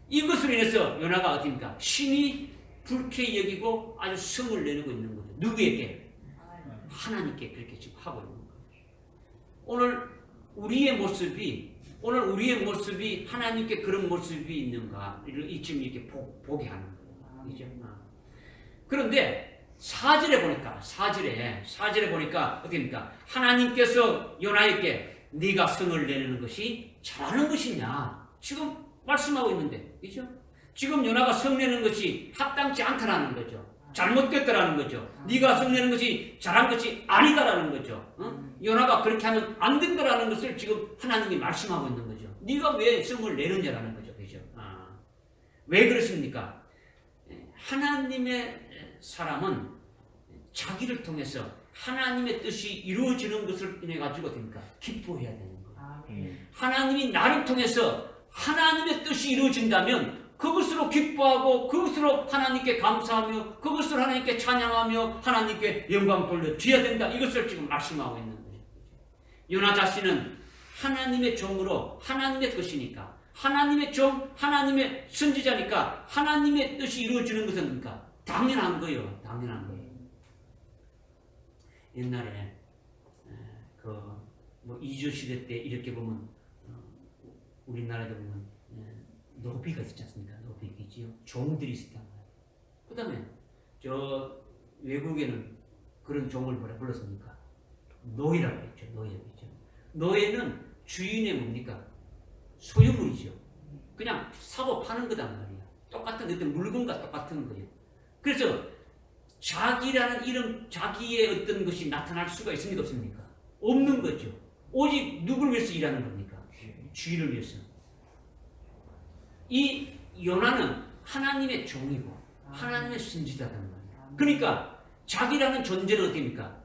이것으로 인해서 요나가 어디입니까? 신이 불쾌히 여기고 아주 성을 내리고 있는 거죠. 누구에게? 하나님께 그렇게 지금 하고 있는 거예요. 오늘 우리의 모습이 하나님께 그런 모습이 있는가를 지금 이렇게 보게 하는 거예요. 그렇죠? 그런데 4절에 보니까 어떻습니까? 하나님께서 요나에게 네가 성을 내는 것이 잘하는 것이냐 지금 말씀하고 있는데, 그렇죠? 지금 요나가 성내는 것이 합당치 않다라는 거죠. 잘못됐다라는 거죠. 네가 성내는 것이 잘한 것이 아니다라는 거죠. 요나가 그렇게 하면 안 된다라는 것을 지금 하나님이 말씀하고 있는 거죠. 네가 왜 성을 내느냐라는 거죠. 그렇죠? 왜 그렇습니까? 하나님의 사람은 자기를 통해서 하나님의 뜻이 이루어지는 것을 인해 가지고 됩니까? 기뻐해야 되는 거예요. 하나님이 나를 통해서 하나님의 뜻이 이루어진다면 그것으로 기뻐하고 그것으로 하나님께 감사하며 그것으로 하나님께 찬양하며 하나님께 영광 돌려줘야 된다. 이것을 지금 말씀하고 있는 거예요. 요나 자신은 하나님의 종으로 하나님의 것이니까 하나님의 종, 하나님의 선지자니까 하나님의 뜻이 이루어지는 것은 그러니까 당연한 거예요. 당연한 거예요. 옛날에 뭐 이주 시대 때 이렇게 보면 우리나라에 보면 노비가 있었지 않습니까? 노비이지요. 종들이 있었단 말이에요. 그 다음에 저 외국에는 그런 종을 불렀습니까? 노예라고 했죠. 노예는 주인의 뭡니까? 소유물이죠. 그냥 사고 파는 거단 말이야. 똑같은 어떤 물건과 똑같은 거예요. 그래서 자기라는 이름, 자기의 어떤 것이 나타날 수가 있습니까? 없습니까? 없는 거죠. 오직 누구를 위해서 일하는 겁니까? 주인을 위해서. 이 요나는 하나님의 종이고 하나님의 선지자단 말이에요. 그러니까 자기라는 존재는 어떻습니까?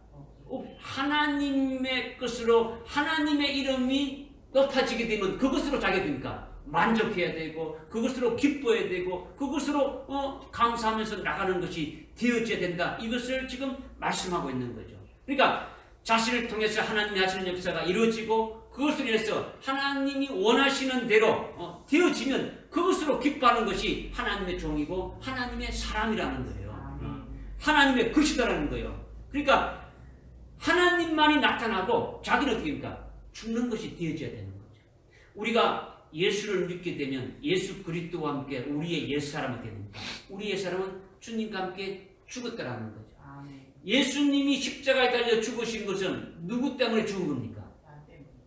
하나님의 것으로 하나님의 이름이 높아지게 되면 그것으로 자기가 됩니까? 만족해야 되고 그것으로 기뻐해야 되고 그것으로 감사하면서 나가는 것이 되어져야 된다. 이것을 지금 말씀하고 있는 거죠. 그러니까 자신을 통해서 하나님이 하시는 역사가 이루어지고 그것으로 인해서 하나님이 원하시는 대로 되어지면 그것으로 기뻐하는 것이 하나님의 종이고 하나님의 사람이라는 거예요. 하나님의 것이다라는 거예요. 그러니까 하나님만이 나타나고 자기는 어떻게 됩니까? 죽는 것이 되어져야 되는 거죠. 우리가 예수를 믿게 되면 예수 그리스도와 함께 우리의 옛사람이 됩니다. 우리의 옛사람은 주님과 함께 죽었다라는 거죠. 예수님이 십자가에 달려 죽으신 것은 누구 때문에 죽은 겁니까?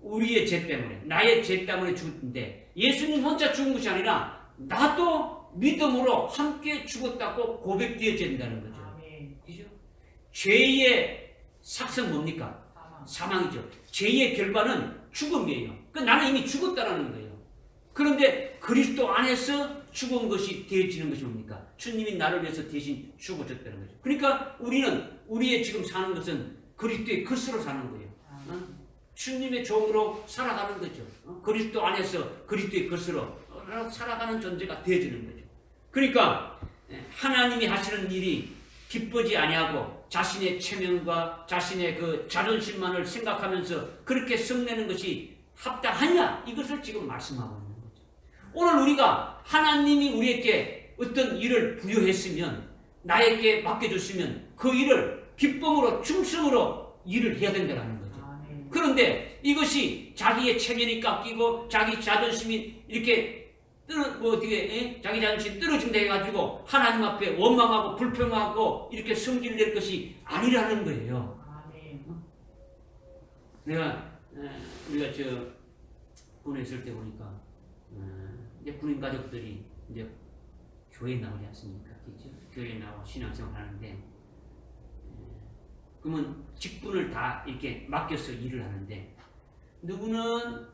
우리의 죄 때문에, 나의 죄 때문에 죽었는데 예수님 혼자 죽은 것이 아니라 나도 믿음으로 함께 죽었다고 고백되어야 된다는 거죠. 그죠? 죄의 삭은 뭡니까? 사망이죠. 죄의 결과는 죽음이에요. 나는 이미 죽었다라는 거예요. 그런데 그리스도 안에서 죽은 것이 되어지는 것이 뭡니까? 주님이 나를 위해서 대신 죽어졌다는 거죠. 그러니까 우리는 우리의 지금 사는 것은 그리스도의 것으로 사는 거예요. 주님의 종으로 살아가는 거죠. 그리스도 안에서 그리스도의 것으로 살아가는 존재가 되어지는 거죠. 그러니까 하나님이 하시는 일이 기쁘지 아니하고 자신의 체면과 자신의 그 자존심만을 생각하면서 그렇게 성내는 것이 합당하냐? 이것을 지금 말씀하고 있는 거죠. 오늘 우리가 하나님이 우리에게 어떤 일을 부여했으면 나에게 맡겨줬으면 그 일을 기쁨으로 충성으로 일을 해야 된다는 거죠. 그런데 이것이 자기의 체면이 깎이고 자기 자존심이 이렇게 어떻게 자기 자존심 떨어진다 해가지고 하나님 앞에 원망하고 불평하고 이렇게 성질 낼 것이 아니라는 거예요. 우리가 군에 있을 때 보니까 이제 군인 가족들이 이제 교회에 나오지 않습니까? 그렇죠? 교회에 나와 신앙생활 하는데 그러면 직분을 다 이렇게 맡겨서 일을 하는데 누구는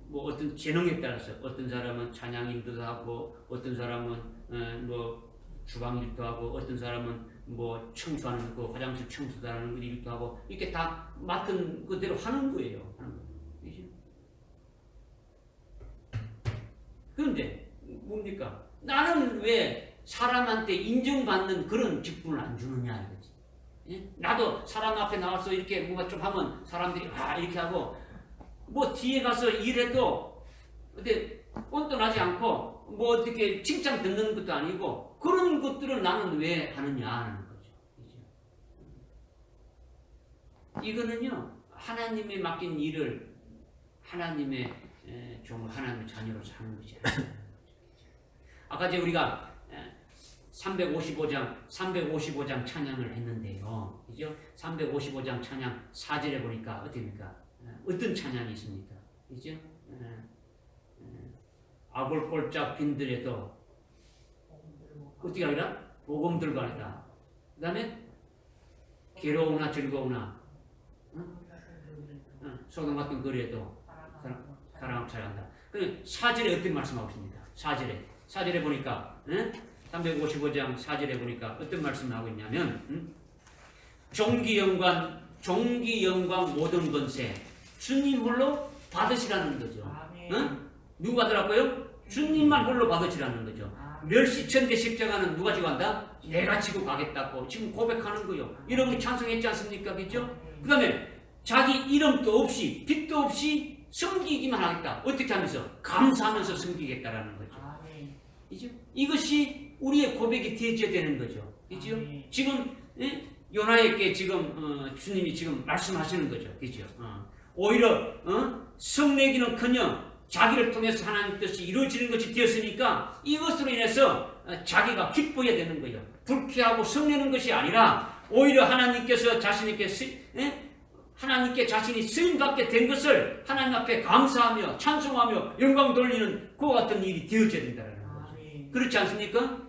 뭐 어떤 재능에 따라서 어떤 사람은 찬양 일도 하고 어떤 사람은 뭐 주방 일도 하고 어떤 사람은 뭐 청소하는 거 화장실 청소도 하는 일도 하고 이렇게 다 맡은 그대로 하는 거예요. 그렇죠? 그런데 뭡니까? 나는 왜 사람한테 인정받는 그런 직분을 안 주느냐 이거지. 예? 나도 사람 앞에 나와서 이렇게 뭔가 좀 하면 사람들이 이렇게 하고 뭐 뒤에 가서 일해도 근데 꼰tôn하지 않고 뭐 어떻게 칭찬 듣는 것도 아니고 그런 것들을 나는 왜 하느냐 하는 거죠. 이거는요 하나님의 맡긴 일을 하나님의 종을 하나님의 자녀로 사는 것이 아니에요. 아까 이제 우리가 355장 찬양을 했는데요. 그죠? 355장 찬양 4절에 보니까 어떻습니까? 어떤 찬양이 있습니까? 그죠? 아골골짝 빈들에도 어떻게 하리라? 복음 들고 하리라. 그 다음에 괴로우나 즐거우나 소금 같은 거리에도 사랑을 찬양한다. 그 4절에 어떤 말씀하고 있습니까? 4절에 보니까 355장 4절에 보니까 어떤 말씀을 하고 있냐면 종기 영광 모든 권세 주님 홀로 받으시라는 거죠. 누구 받으라고요? 주님만 홀로 받으시라는 거죠. 멸시천대 십자가는 누가 지고 간다? 내가 지고 가겠다고 지금 고백하는 거예요. 여러분이 찬송했지 않습니까? 그죠? 그 다음에 자기 이름도 없이 빚도 없이 섬기기만 하겠다. 어떻게 하면서? 감사하면서 섬기겠다라는 거죠. 그죠? 이것이 우리의 고백이 되어져야 되는 거죠. 그죠? 지금 요나에게 지금 주님이 지금 말씀하시는 거죠. 그죠? 오히려 성내기는커녕 자기를 통해서 하나님 뜻이 이루어지는 것이 되었으니까 이것으로 인해서 자기가 기뻐해야 되는 거예요. 불쾌하고 성내는 것이 아니라 오히려 하나님께서 하나님께 자신이 쓰임받게 된 것을 하나님 앞에 감사하며 찬송하며 영광 돌리는 그와 같은 일이 되어져야 된다는 거죠. 그렇지 않습니까?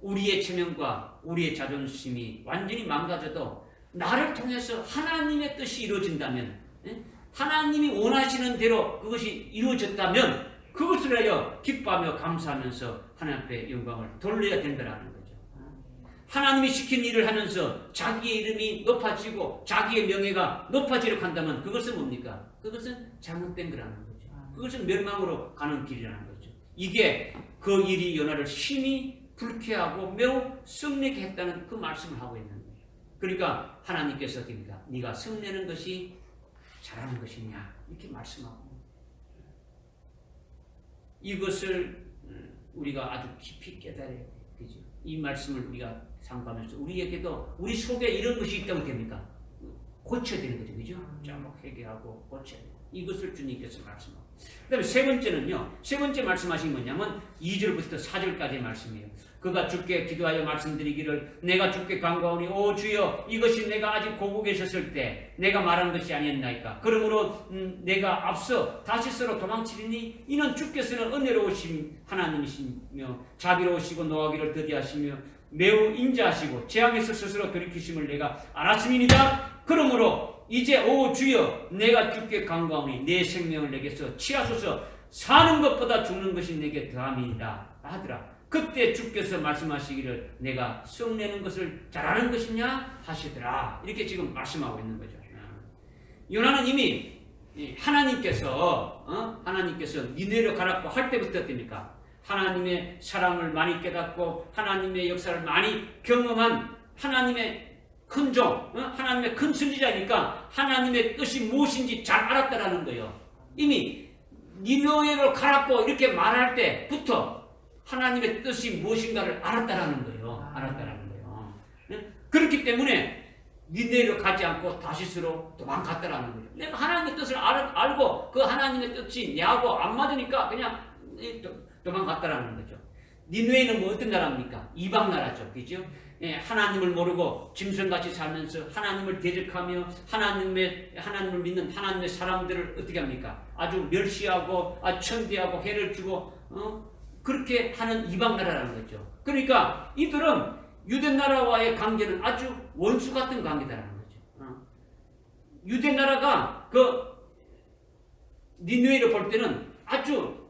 우리의 체면과 우리의 자존심이 완전히 망가져도 나를 통해서 하나님의 뜻이 이루어진다면 하나님이 원하시는 대로 그것이 이루어졌다면 그것을 위하여 기뻐하며 감사하면서 하나님 앞에 영광을 돌려야 된다는 거죠. 하나님이 시킨 일을 하면서 자기의 이름이 높아지고 자기의 명예가 높아지려고 한다면 그것은 뭡니까? 그것은 잘못된 거라는 거죠. 그것은 멸망으로 가는 길이라는 거죠. 이게 그 일이 요나를 심히 불쾌하고 매우 성내게 했다는 그 말씀을 하고 있는 거예요. 그러니까 하나님께서 어떻습니까? 네가 성내는 것이 잘하는 것이냐 이렇게 말씀하고 이것을 우리가 아주 깊이 깨달아야 돼요. 그죠? 이 말씀을 우리가 상고하면서 우리에게도 우리 속에 이런 것이 있다고 됩니까? 고쳐야 되는 거죠. 그죠? 좀 회개하고 고쳐야 돼요. 이것을 주님께서 말씀하고 그 다음에 세 번째 말씀하신 뭐냐면 2절부터 4절까지의 말씀이에요. 그가 주께 기도하여 말씀드리기를 내가 주께 간구하오니 오 주여 이것이 내가 아직 고국에 있었을 때 내가 말한 것이 아니었나이까. 그러므로 내가 앞서 다시스로 도망치리니 이는 주께서는 은혜로우신 하나님이시며 자비로우시고 노하기를 더디하시며 매우 인자하시고 재앙에서 스스로 돌이키심을 내가 알았음이니이다. 그러므로 이제 오 주여 내가 주께 간구하오니 내 생명을 내게서 취하소서. 사는 것보다 죽는 것이 내게 더함이니이다 하더라. 그때 주께서 말씀하시기를 내가 성내는 것을 잘하는 것이냐 하시더라. 이렇게 지금 말씀하고 있는 거죠. 요나는 이미 하나님께서 니네로 가라고 할 때부터 어떻습니까? 하나님의 사랑을 많이 깨닫고 하나님의 역사를 많이 경험한 하나님의 큰 종, 하나님의 큰 선지자니까 하나님의 뜻이 무엇인지 잘 알았다라는 거예요. 이미 니네로 가라고 이렇게 말할 때부터 하나님의 뜻이 무엇인가를 알았다라는 거예요. 그렇기 때문에 니네로 가지 않고 다시스로 도망갔다라는 거죠. 내가 하나님의 뜻을 알고 그 하나님의 뜻이 내하고 안 맞으니까 그냥 도망갔다라는 거죠. 니네는 뭐 어떤 나라입니까? 이방 나라죠. 그죠? 예, 하나님을 모르고 짐승같이 살면서 하나님을 대적하며 하나님을 믿는 하나님의 사람들을 어떻게 합니까? 아주 멸시하고 천대하고 해를 주고 그렇게 하는 이방 나라라는 거죠. 그러니까 이들은 유대 나라와의 관계는 아주 원수 같은 관계다라는 거죠. 유대 나라가 그 니느웨를 볼 때는 아주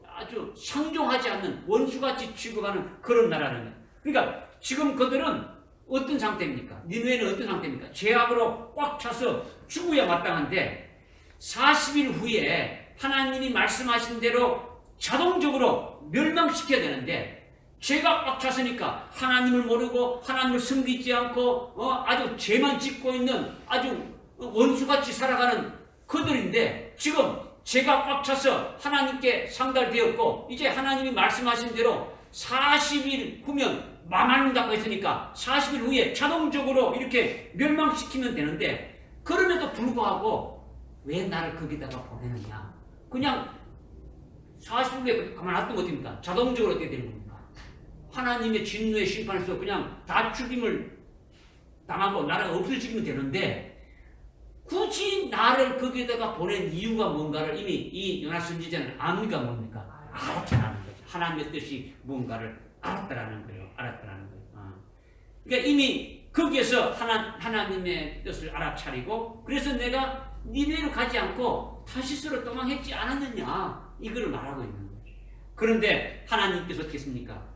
상종하지 않는 원수같이 취급하는 그런 나라라는 거예요. 그러니까 지금 그들은 어떤 상태입니까? 니느웨는 어떤 상태입니까? 죄악으로 꽉 차서 죽어야 마땅한데 40일 후에 하나님이 말씀하신 대로 자동적으로 멸망시켜야 되는데 죄가 꽉 찼으니까 하나님을 모르고 하나님을 섬기지 않고 아주 죄만 짓고 있는 아주 원수같이 살아가는 그들인데 지금 죄가 꽉 차서 하나님께 상달되었고 이제 하나님이 말씀하신 대로 40일 후면 망한다고 했으니까 40일 후에 자동적으로 이렇게 멸망시키면 되는데 그럼에도 불구하고 왜 나를 거기다가 보내느냐. 그냥 40일 후에 가만 놔두면 어떻습니까? 자동적으로 어떻게 되는 겁니까? 하나님의 진노의 심판에서 그냥 다 죽임을 당하고 나라가 없어지면 되는데 굳이 나를 거기다가 보낸 이유가 뭔가를 이미 이 요나 선지자는 압니까 뭡니까? 알았다라는 거죠. 하나님의 뜻이 뭔가를 알았다라는 거예요. 그러니까 이미 거기에서 하나님의 뜻을 알아차리고 그래서 내가 니네로 가지 않고 타시스로 도망했지 않았느냐 이걸 말하고 있는 거죠. 그런데 하나님께서 어떻게 했습니까?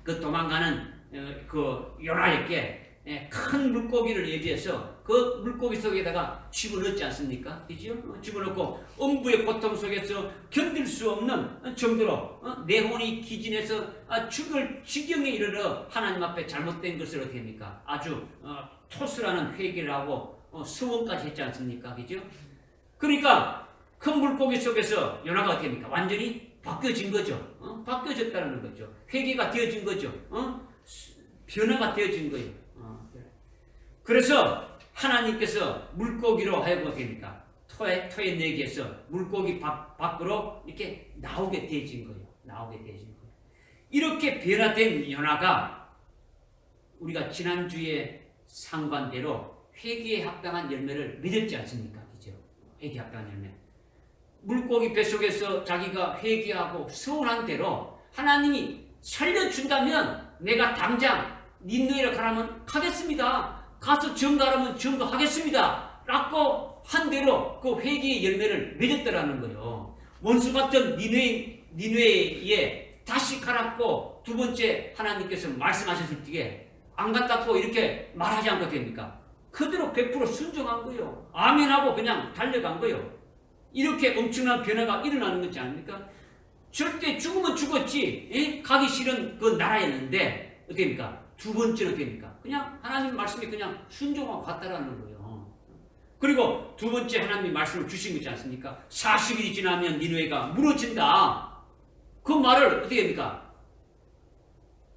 그 도망가는 그 요나에게 큰 물고기를 예비해서 그 물고기 속에다가 집어넣지 않습니까? 그죠? 집어넣고 음부의 고통 속에서 견딜 수 없는 정도로 내혼이 기진해서 죽을 지경에 이르러 하나님 앞에 잘못된 것을 어떻게 합니까? 아주 토스라는 회개를 하고 수원까지 했지 않습니까? 그죠? 그러니까 큰 물고기 속에서 요나가 어떻게 합니까? 완전히 바뀌어진 거죠. 바뀌어졌다는 거죠. 회개가 되어진 거죠. 변화가 되어진 거예요. 그래서 하나님께서 물고기로 하여금 어떻게 합니까? 토의 내기에서 물고기 밖으로 이렇게 나오게 되어진 거예요. 이렇게 변화된 요나가 우리가 지난주에 상관대로 회개에 합당한 열매를 맺었지 않습니까? 그죠? 회개에 합당한 열매. 물고기 뱃속에서 자기가 회개하고 서운한 대로 하나님이 살려준다면 내가 당장 니느웨로 가라면 가겠습니다. 가서 증거하라면 증거하겠습니다. 라고 한 대로 그 회개의 열매를 맺었더라는 거예요. 원수 같은 니느웨에 다시 가라고 두 번째 하나님께서 말씀하셨을 때에 안 갔다고 이렇게 말하지 않고 됩니까? 그대로 100% 순종한 거예요. 아멘하고 그냥 달려간 거예요. 이렇게 엄청난 변화가 일어나는 거지 않습니까? 절대 죽으면 죽었지 가기 싫은 그 나라였는데 어떻게 됩니까? 두 번째는 어떻게 됩니까? 그냥 하나님 말씀에 그냥 순종하고 갔다라는 거예요. 그리고 두 번째 하나님이 말씀을 주신 거지 않습니까? 40일이 지나면 니느웨가 무너진다. 그 말을 어떻게 됩니까?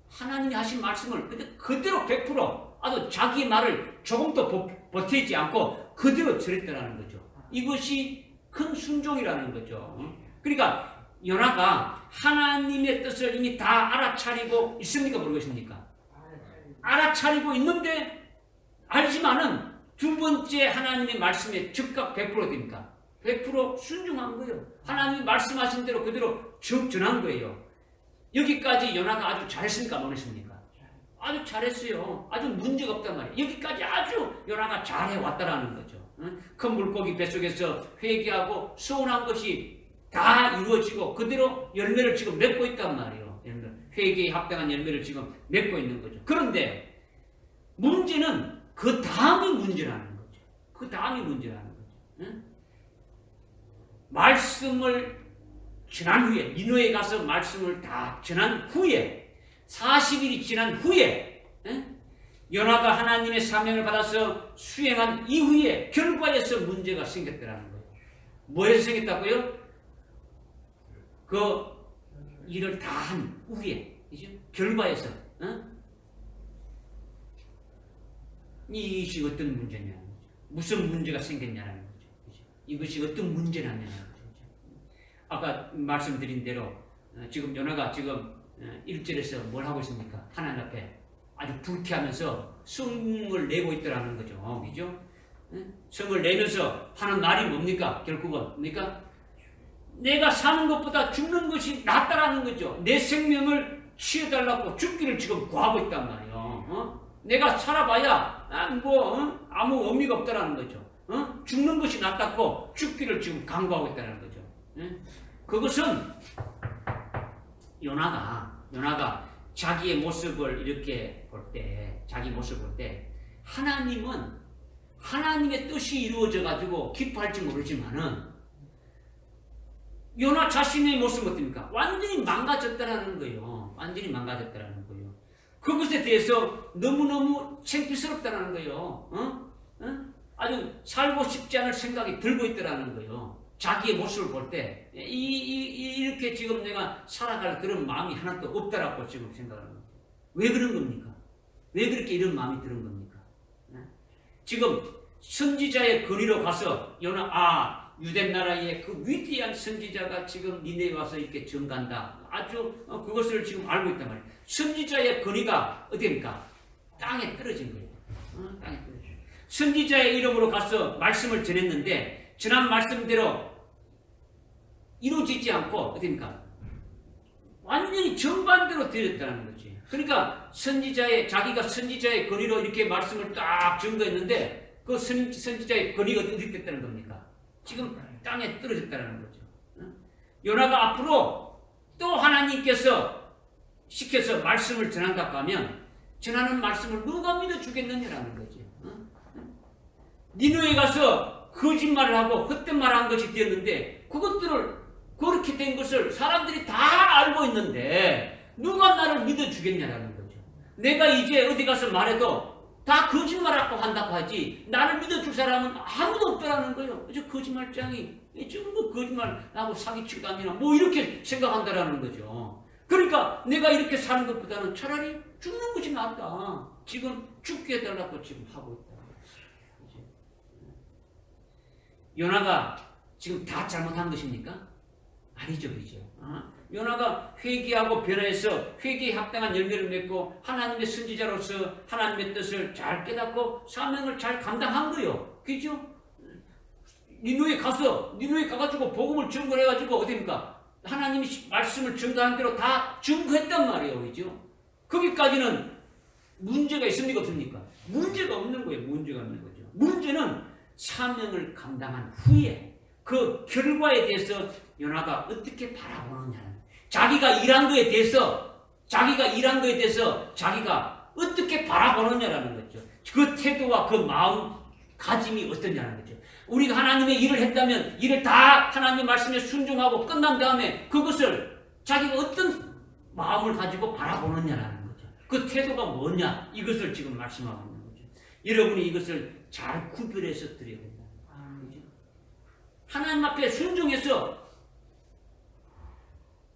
하나님이 하신 말씀을 그대로 100% 아주 자기 말을 조금도 보태지 않고 그대로 전했다라는 거죠. 이것이 큰 순종이라는 거죠. 그러니까 요나가 하나님의 뜻을 이미 다 알아차리고 있습니까? 모르겠습니까? 알아차리고 있는데 알지만은 두 번째 하나님의 말씀에 즉각 100% 됩니까? 100% 순종한 거예요. 하나님이 말씀하신 대로 그대로 전한 거예요. 여기까지 요나가 아주 잘했습니까? 모르겠습니까? 아주 잘했어요. 아주 문제가 없단 말이에요. 여기까지 아주 요나가 잘해왔다라는 거죠. 큰 물고기 뱃속에서 회개하고 서운한 것이 다 이루어지고 그대로 열매를 지금 맺고 있단 말이에요. 회개에 합당한 열매를 지금 맺고 있는 거죠. 그런데 문제는 그 다음이 문제라는 거죠. 말씀을 전한 후에 니느웨에 가서 말씀을 다 전한 후에 40일이 지난 후에 요나가 하나님의 사명을 받아서 수행한 이후에 결과에서 문제가 생겼더라는 거예요. 뭐에서 생겼다고요? 그 일을 다 한 후에 결과에서 이것이 어떤 문제냐는 거죠. 무슨 문제가 생겼냐는 거죠. 그죠? 이것이 어떤 문제냐는 거죠. 아까 말씀드린 대로 지금 요나가 지금 1절에서 뭘 하고 있습니까? 하나님 앞에 아주 불쾌하면서 성을 내고 있더라는 거죠. 그죠? 성을 내면서 하는 말이 뭡니까? 결국은 뭡니까? 내가 사는 것보다 죽는 것이 낫다라는 거죠. 내 생명을 취해달라고 죽기를 지금 구하고 있단 말이에요. 내가 살아봐야 아무 의미가 없다라는 거죠. 죽는 것이 낫다고 죽기를 지금 강구하고 있다는 거죠. 그것은 요나가 자기의 모습을 이렇게 볼 때, 자기 모습을 볼 때 하나님은 하나님의 뜻이 이루어져 가지고 기뻐할지 모르지만은 요나 자신의 모습은 어떻습니까? 완전히 망가졌다라는 거예요. 완전히 망가졌다라는 거예요. 그것에 대해서 너무너무 창피스럽다라는 거예요. 아주 살고 싶지 않을 생각이 들고 있더라는 거예요. 자기의 모습을 볼 때 이렇게 지금 내가 살아갈 그런 마음이 하나도 없다라고 지금 생각하는 거예요. 왜 그런 겁니까? 왜 그렇게 이런 마음이 드는 겁니까? 지금 선지자의 거리로 가서 유대 나라의 그 위대한 선지자가 지금 니네에 와서 이렇게 전간다. 아주 그것을 지금 알고 있단 말이에요. 선지자의 거리가 어디입니까? 땅에 떨어진 거예요. 땅에 떨어진 거예요. 선지자의 이름으로 가서 말씀을 전했는데 전한 말씀대로 이루어지지 않고 어디입니까? 완전히 정반대로 되었다는 거지. 그러니까 자기가 선지자의 거리로 이렇게 말씀을 딱 전거했는데 그 선지자의 거리가 어떻게 됐다는 겁니까? 지금 땅에 떨어졌다는 거죠. 요나가 앞으로 또 하나님께서 시켜서 말씀을 전한다고 하면 전하는 말씀을 누가 믿어주겠느냐라는 거죠. 니느웨에 가서 거짓말을 하고 헛된 말을 한 것이 되었는데 그것들을 그렇게 된 것을 사람들이 다 알고 있는데 누가 나를 믿어주겠냐라는 거죠. 내가 이제 어디 가서 말해도 다 거짓말하고 한다고 하지 나를 믿어줄 사람은 아무도 없다라는 거예요. 저 거짓말장이 전부 거짓말하고 사기치고 다니나 이렇게 생각한다라는 거죠. 그러니까 내가 이렇게 사는 것보다는 차라리 죽는 것이 낫다. 지금 죽게 해달라고 지금 하고 있다. 요나가 지금 다 잘못한 것입니까? 아니죠, 그죠? 요나가 회개하고 변화해서 회개에 합당한 열매를 맺고 하나님의 선지자로서 하나님의 뜻을 잘 깨닫고 사명을 잘 감당한 거요. 그죠? 니느웨 가가지고 복음을 증거해가지고 어디입니까? 하나님이 말씀을 증거한 대로 다 증거했단 말이에요. 그죠? 거기까지는 문제가 있습니까? 없습니까? 문제가 없는 거예요. 문제가 없는 거죠. 문제는 사명을 감당한 후에 그 결과에 대해서 요나가 어떻게 바라보느냐는 자기가 일한 거에 대해서 자기가 어떻게 바라보느냐라는 거죠. 그 태도와 그 마음가짐이 어떠냐는 거죠. 우리가 하나님의 일을 했다면 일을 다 하나님 말씀에 순종하고 끝난 다음에 그것을 자기가 어떤 마음을 가지고 바라보느냐라는 거죠. 그 태도가 뭐냐 이것을 지금 말씀하고 있는 거죠. 여러분이 이것을 잘 구별해서 드려야 된다. 그죠? 하나님 앞에 순종해서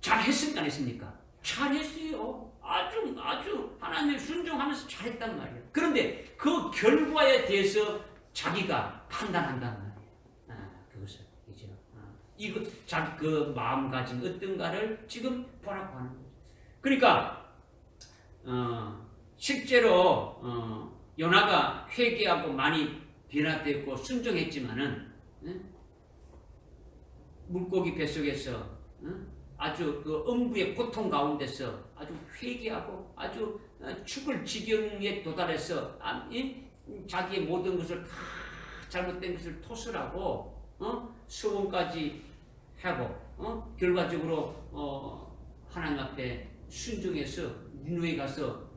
잘했습니까? 안 했습니까? 잘했어요. 아주 하나님 순종하면서 잘했단 말이에요. 그런데 그 결과에 대해서 자기가 판단한단 말이에요. 그것을 이제 이거 자기 그 마음가짐 어떤가를 지금 보라고 하는 거죠. 그러니까 실제로 요나가 회개하고 많이 변화되었고 순종했지만은 물고기 뱃속에서 아주 그 음부의 고통 가운데서 아주 회개하고 아주 죽을 지경에 도달해서 자기의 모든 것을 다 잘못된 것을 토설하고 수원까지 하고 결과적으로 하나님 앞에 순종해서 니느웨에 가서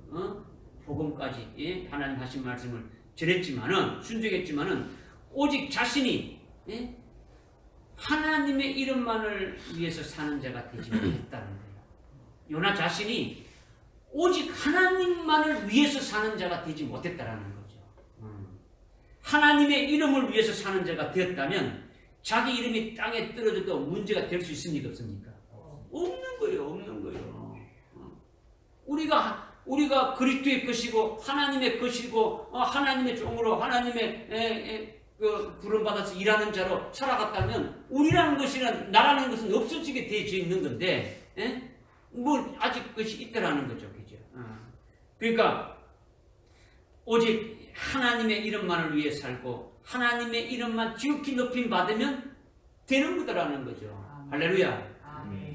복음까지 하나님 하신 말씀을 전했지만은 순종했지만은 오직 자신이 하나님의 이름만을 위해서 사는 자가 되지 못했다는 거예요. 요나 자신이 오직 하나님만을 위해서 사는 자가 되지 못했다라는 거죠. 하나님의 이름을 위해서 사는 자가 되었다면 자기 이름이 땅에 떨어져도 문제가 될 수 있습니까? 없습니까? 없는 거예요. 우리가 우리가 그리스도의 것이고 하나님의 것이고 하나님의 종으로 하나님의 그 부름 받아서 일하는 자로 살아갔다면 우리라는 것이는 나라는 것은 없어지게 되어 있는 건데 뭐 아직 그것이 있더라는 거죠, 그죠? 그러니까 오직 하나님의 이름만을 위해 살고 하나님의 이름만 지극히 높임 받으면 되는 거더라는 거죠. 할렐루야.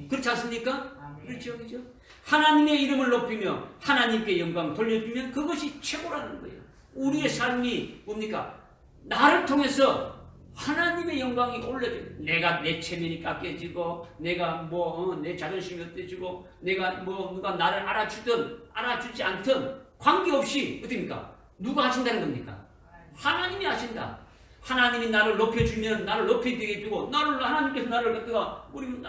그렇지 않습니까? 그렇죠, 그렇죠. 하나님의 이름을 높이며 하나님께 영광 돌려주면 그것이 최고라는 거예요. 우리의 삶이 뭡니까? 나를 통해서 하나님의 영광이 올려져요. 내가 내 체면이 깎여지고 내가 내 자존심이 어때지고 내가 누가 나를 알아주든 알아주지 않든 관계없이 어떻습니까? 누가 하신다는 겁니까? 하나님이 하신다. 하나님이 나를 높여주면 나를 높이게 해주고 하나님께서 나를 갖다가 우리는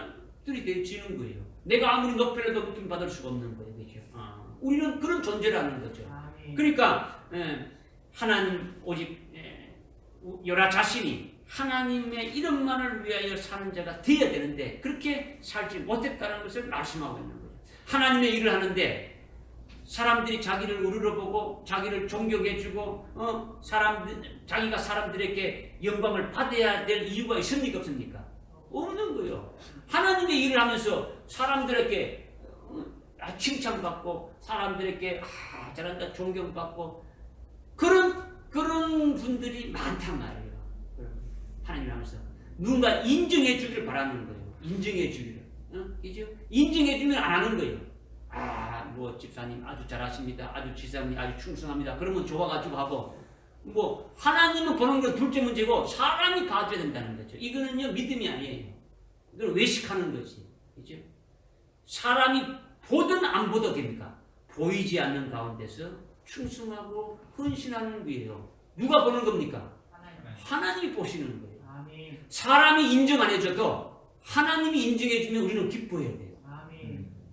들이대지는 거예요. 내가 아무리 높여도 높임 받을 수가 없는 거예요. 그렇죠? 우리는 그런 존재라는 거죠. 그러니까 하나님 오직 요나 자신이 하나님의 이름만을 위하여 사는 자가 되어야 되는데 그렇게 살지 못했다는 것을 말씀하고 있는 거죠. 하나님의 일을 하는데 사람들이 자기를 우러러보고 자기를 존경해주고 자기가 사람들에게 영광을 받아야 될 이유가 있습니까? 없습니까? 없는 거예요. 하나님의 일을 하면서 사람들에게 칭찬받고 사람들에게 잘한다 존경받고 그런 분들이 많단 말이에요. 하나님 하면서 누군가 인정해 주기를 바라는 거예요. 인정해 주기를. 그죠? 인정해 주면 안 하는 거예요. 집사님 아주 잘하십니다. 아주 지사님 아주 충성합니다. 그러면 좋아가지고 하고 하나님은 보는 건 둘째 문제고 사람이 봐줘야 된다는 거죠. 이거는요 믿음이 아니에요. 이건 외식하는 거지. 그죠? 사람이 보든 안 보든 됩니까? 보이지 않는 가운데서 충성하고 헌신하는 거예요. 누가 보는 겁니까? 하나님이 보시는 거예요. 사람이 인정 안 해줘도 하나님이 인정해주면 우리는 기뻐해야 돼요.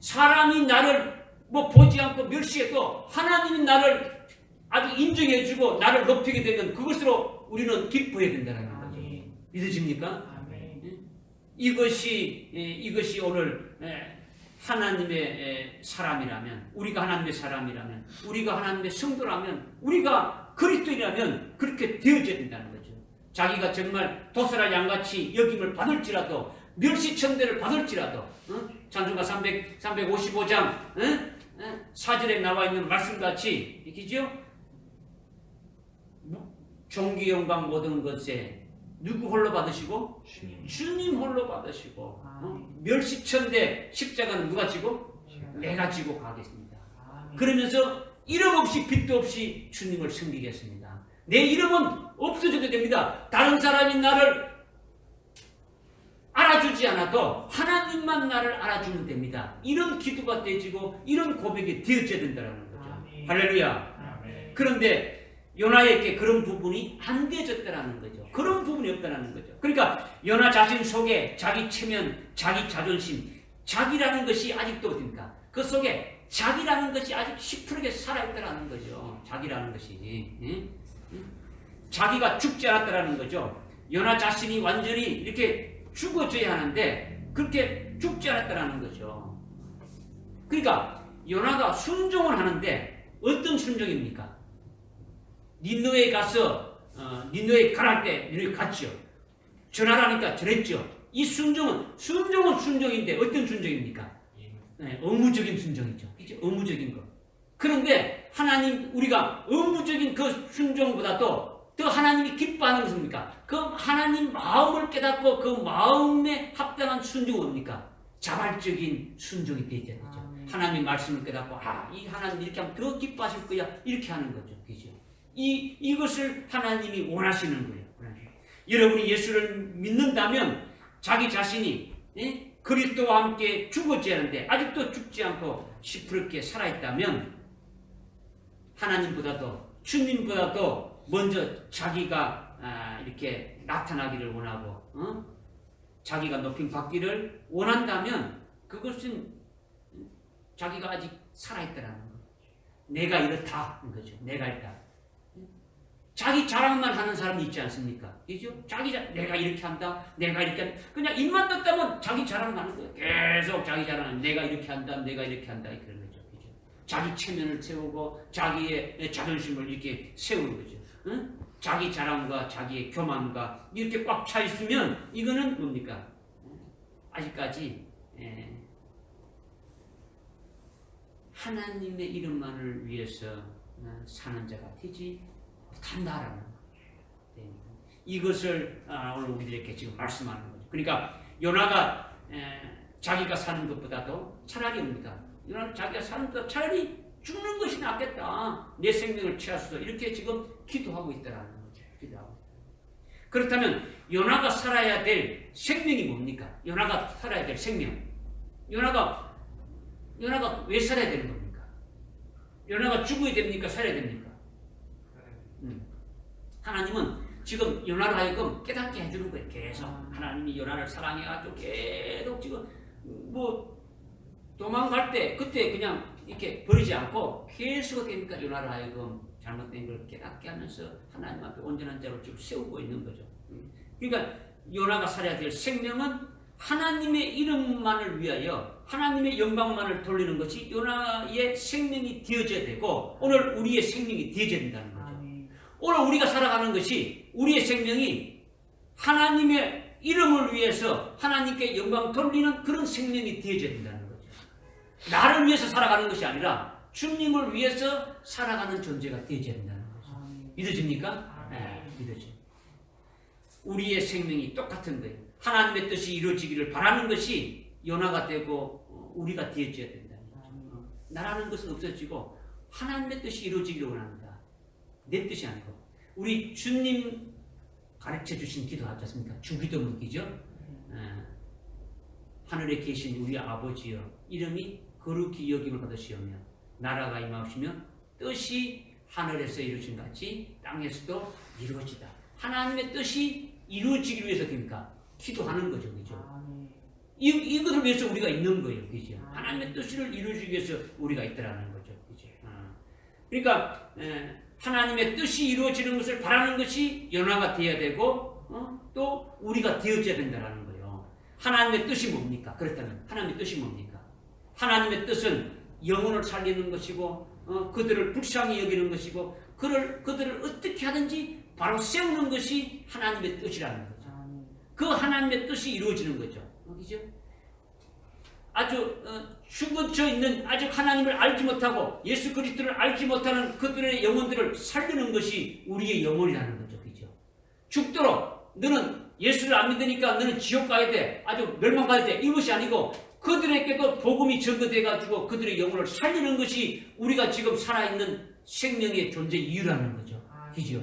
사람이 나를 보지 않고 멸시해도 하나님이 나를 아주 인정해주고 나를 높이게 되면 그것으로 우리는 기뻐해야 된다는 거죠. 믿으십니까? 이것이 오늘 하나님의 사람이라면 우리가 하나님의 사람이라면 우리가 하나님의 성도라면 우리가 그리스도인이라면 그렇게 되어져야 된다는 거죠. 자기가 정말 도사라 양같이 여김을 받을지라도 멸시천대를 받을지라도 찬송가 355장 4절에 나와 있는 말씀같이 이렇게죠. 존귀 영광 모든 것에 누구 홀로 받으시고? 주님 홀로 받으시고 멸시천대 십자가는 누가 지고? 내가 지고 가겠습니다. 그러면서 이름 없이 빚도 없이 주님을 섬기겠습니다. 내 이름은 없어져도 됩니다. 다른 사람이 나를 알아주지 않아도 하나님만 나를 알아주면 됩니다. 이런 기도가 되어지고 이런 고백이 되어져야 된다는 거죠. 할렐루야. 그런데 요나에게 그런 부분이 안 되어졌다는 거죠. 그런 부분이 없다는 거죠. 그러니까 요나 자신 속에 자기 체면, 자기 자존심, 자기라는 것이 아직도 어딥니까? 그 속에 자기라는 것이 아직 시퍼렇게 살아있다는 거죠. 자기라는 것이. 자기가 죽지 않았다는 거죠. 요나 자신이 완전히 이렇게 죽어져야 하는데 그렇게 죽지 않았다는 거죠. 그러니까 요나가 순종을 하는데 어떤 순종입니까? 니느웨에 가서 니느웨에 가랄 때 니느웨에 갔죠. 전하라니까 전했죠. 이 순종은 순종인데 어떤 순종입니까? 의무적인 순종이죠. 그죠? 의무적인 거. 그런데 하나님 우리가 의무적인 그 순종보다도 더 하나님이 기뻐하는 것은 뭡니까? 그 하나님 마음을 깨닫고 그 마음에 합당한 순종은 뭡니까? 자발적인 순종이 되어야 되죠. 하나님 말씀을 깨닫고 이 하나님 이렇게 하면 더 기뻐하실 거야 이렇게 하는 거죠. 그죠? 이것을 하나님이 원하시는 거예요. 여러분이 예수를 믿는다면 자기 자신이 그리스도와 함께 죽었지 않은데 아직도 죽지 않고 시퍼렇게 살아있다면 하나님보다도 주님보다도 먼저 자기가 이렇게 나타나기를 원하고 자기가 높임 받기를 원한다면 그것은 자기가 아직 살아있다는 거예요. 내가 이렇다는 거죠. 내가 있다. 자기 자랑만 하는 사람이 있지 않습니까? 그죠? 내가 이렇게 한다, 내가 이렇게 한다. 그냥 입만 떴다면 자기 자랑을 하는 거예요. 계속 자기 자랑을 내가 이렇게 한다, 내가 이렇게 한다. 그런 거죠. 그죠? 자기 체면을 세우고 자기의 자존심을 이렇게 세우는 거죠. 응? 자기 자랑과 자기의 교만과 이렇게 꽉 차 있으면 이거는 뭡니까? 아직까지 하나님의 이름만을 위해서 사는 자가 되지 못한다라는 거예요. 이것을 오늘 우리들에게 지금 말씀하는 거죠. 그러니까 요나가 자기가 사는 것보다도 차라리 뭡니까? 요나는 자기가 사는 것보다 차라리 죽는 것이 낫겠다. 내 생명을 취하소서. 이렇게 지금 기도하고 있다라는 거죠. 기도하고. 그렇다면 요나가 살아야 될 생명이 뭡니까? 요나가 살아야 될 생명. 요나가 왜 살아야 되는 겁니까? 요나가 죽어야 됩니까? 살아야 됩니까? 하나님은 지금 요나를 하여금 깨닫게 해주는 거예요. 계속 하나님이 요나를 사랑해가지고 계속 지금 뭐 도망갈 때 그때 그냥 이렇게 버리지 않고 계속 되니까 요나를 하여금 잘못된 걸 깨닫게 하면서 하나님 앞에 온전한 자로 지금 세우고 있는 거죠. 그러니까 요나가 살아야 될 생명은 하나님의 이름만을 위하여 하나님의 영광만을 돌리는 것이 요나의 생명이 되어져야 되고 오늘 우리의 생명이 되어져야 된다는 거죠. 오늘 우리가 살아가는 것이 우리의 생명이 하나님의 이름을 위해서 하나님께 영광 돌리는 그런 생명이 되어져야 된다는 거죠. 나를 위해서 살아가는 것이 아니라 주님을 위해서 살아가는 존재가 되어져야 된다는 거죠. 믿어집니까? 네, 믿어져요. 우리의 생명이 똑같은 거예요. 하나님의 뜻이 이루어지기를 바라는 것이 요나가 되고 우리가 되어져야 된다는 거죠. 나라는 것은 없어지고 하나님의 뜻이 이루어지기를 원합니다. 내 뜻이 아니고 우리 주님 가르쳐 주신 기도 하지 않습니까? 주기도 문기죠. 하늘에 계신 우리 아버지여 이름이 거룩히 여김을 받으시오며 나라가 임하시며 뜻이 하늘에서 이루어진 같이 땅에서도 이루어지다. 하나님의 뜻이 이루어지기 위해서 됩니까? 기도하는 거죠. 그죠? 이것을 위해서 우리가 있는 거예요. 그죠? 하나님의 뜻을 이루어지기 위해서 우리가 있다라는 거죠. 그죠? 그러니까 하나님의 뜻이 이루어지는 것을 바라는 것이 요나가 되어야 되고 또 우리가 되어져야 된다는 거예요. 하나님의 뜻이 뭡니까? 그렇다면 하나님의 뜻이 뭡니까? 하나님의 뜻은 영혼을 살리는 것이고 그들을 불쌍히 여기는 것이고 그들을 어떻게 하든지 바로 세우는 것이 하나님의 뜻이라는 거죠. 그 하나님의 뜻이 이루어지는 거죠. 그죠? 아주 죽어져 있는 아직 하나님을 알지 못하고 예수 그리스도를 알지 못하는 그들의 영혼들을 살리는 것이 우리의 영혼이라는 거죠. 그죠? 죽도록 너는 예수를 안 믿으니까 너는 지옥 가야 돼. 아주 멸망 가야 돼. 이것이 아니고 그들에게도 복음이 전거돼 가지고 그들의 영혼을 살리는 것이 우리가 지금 살아있는 생명의 존재 이유라는 거죠. 그죠?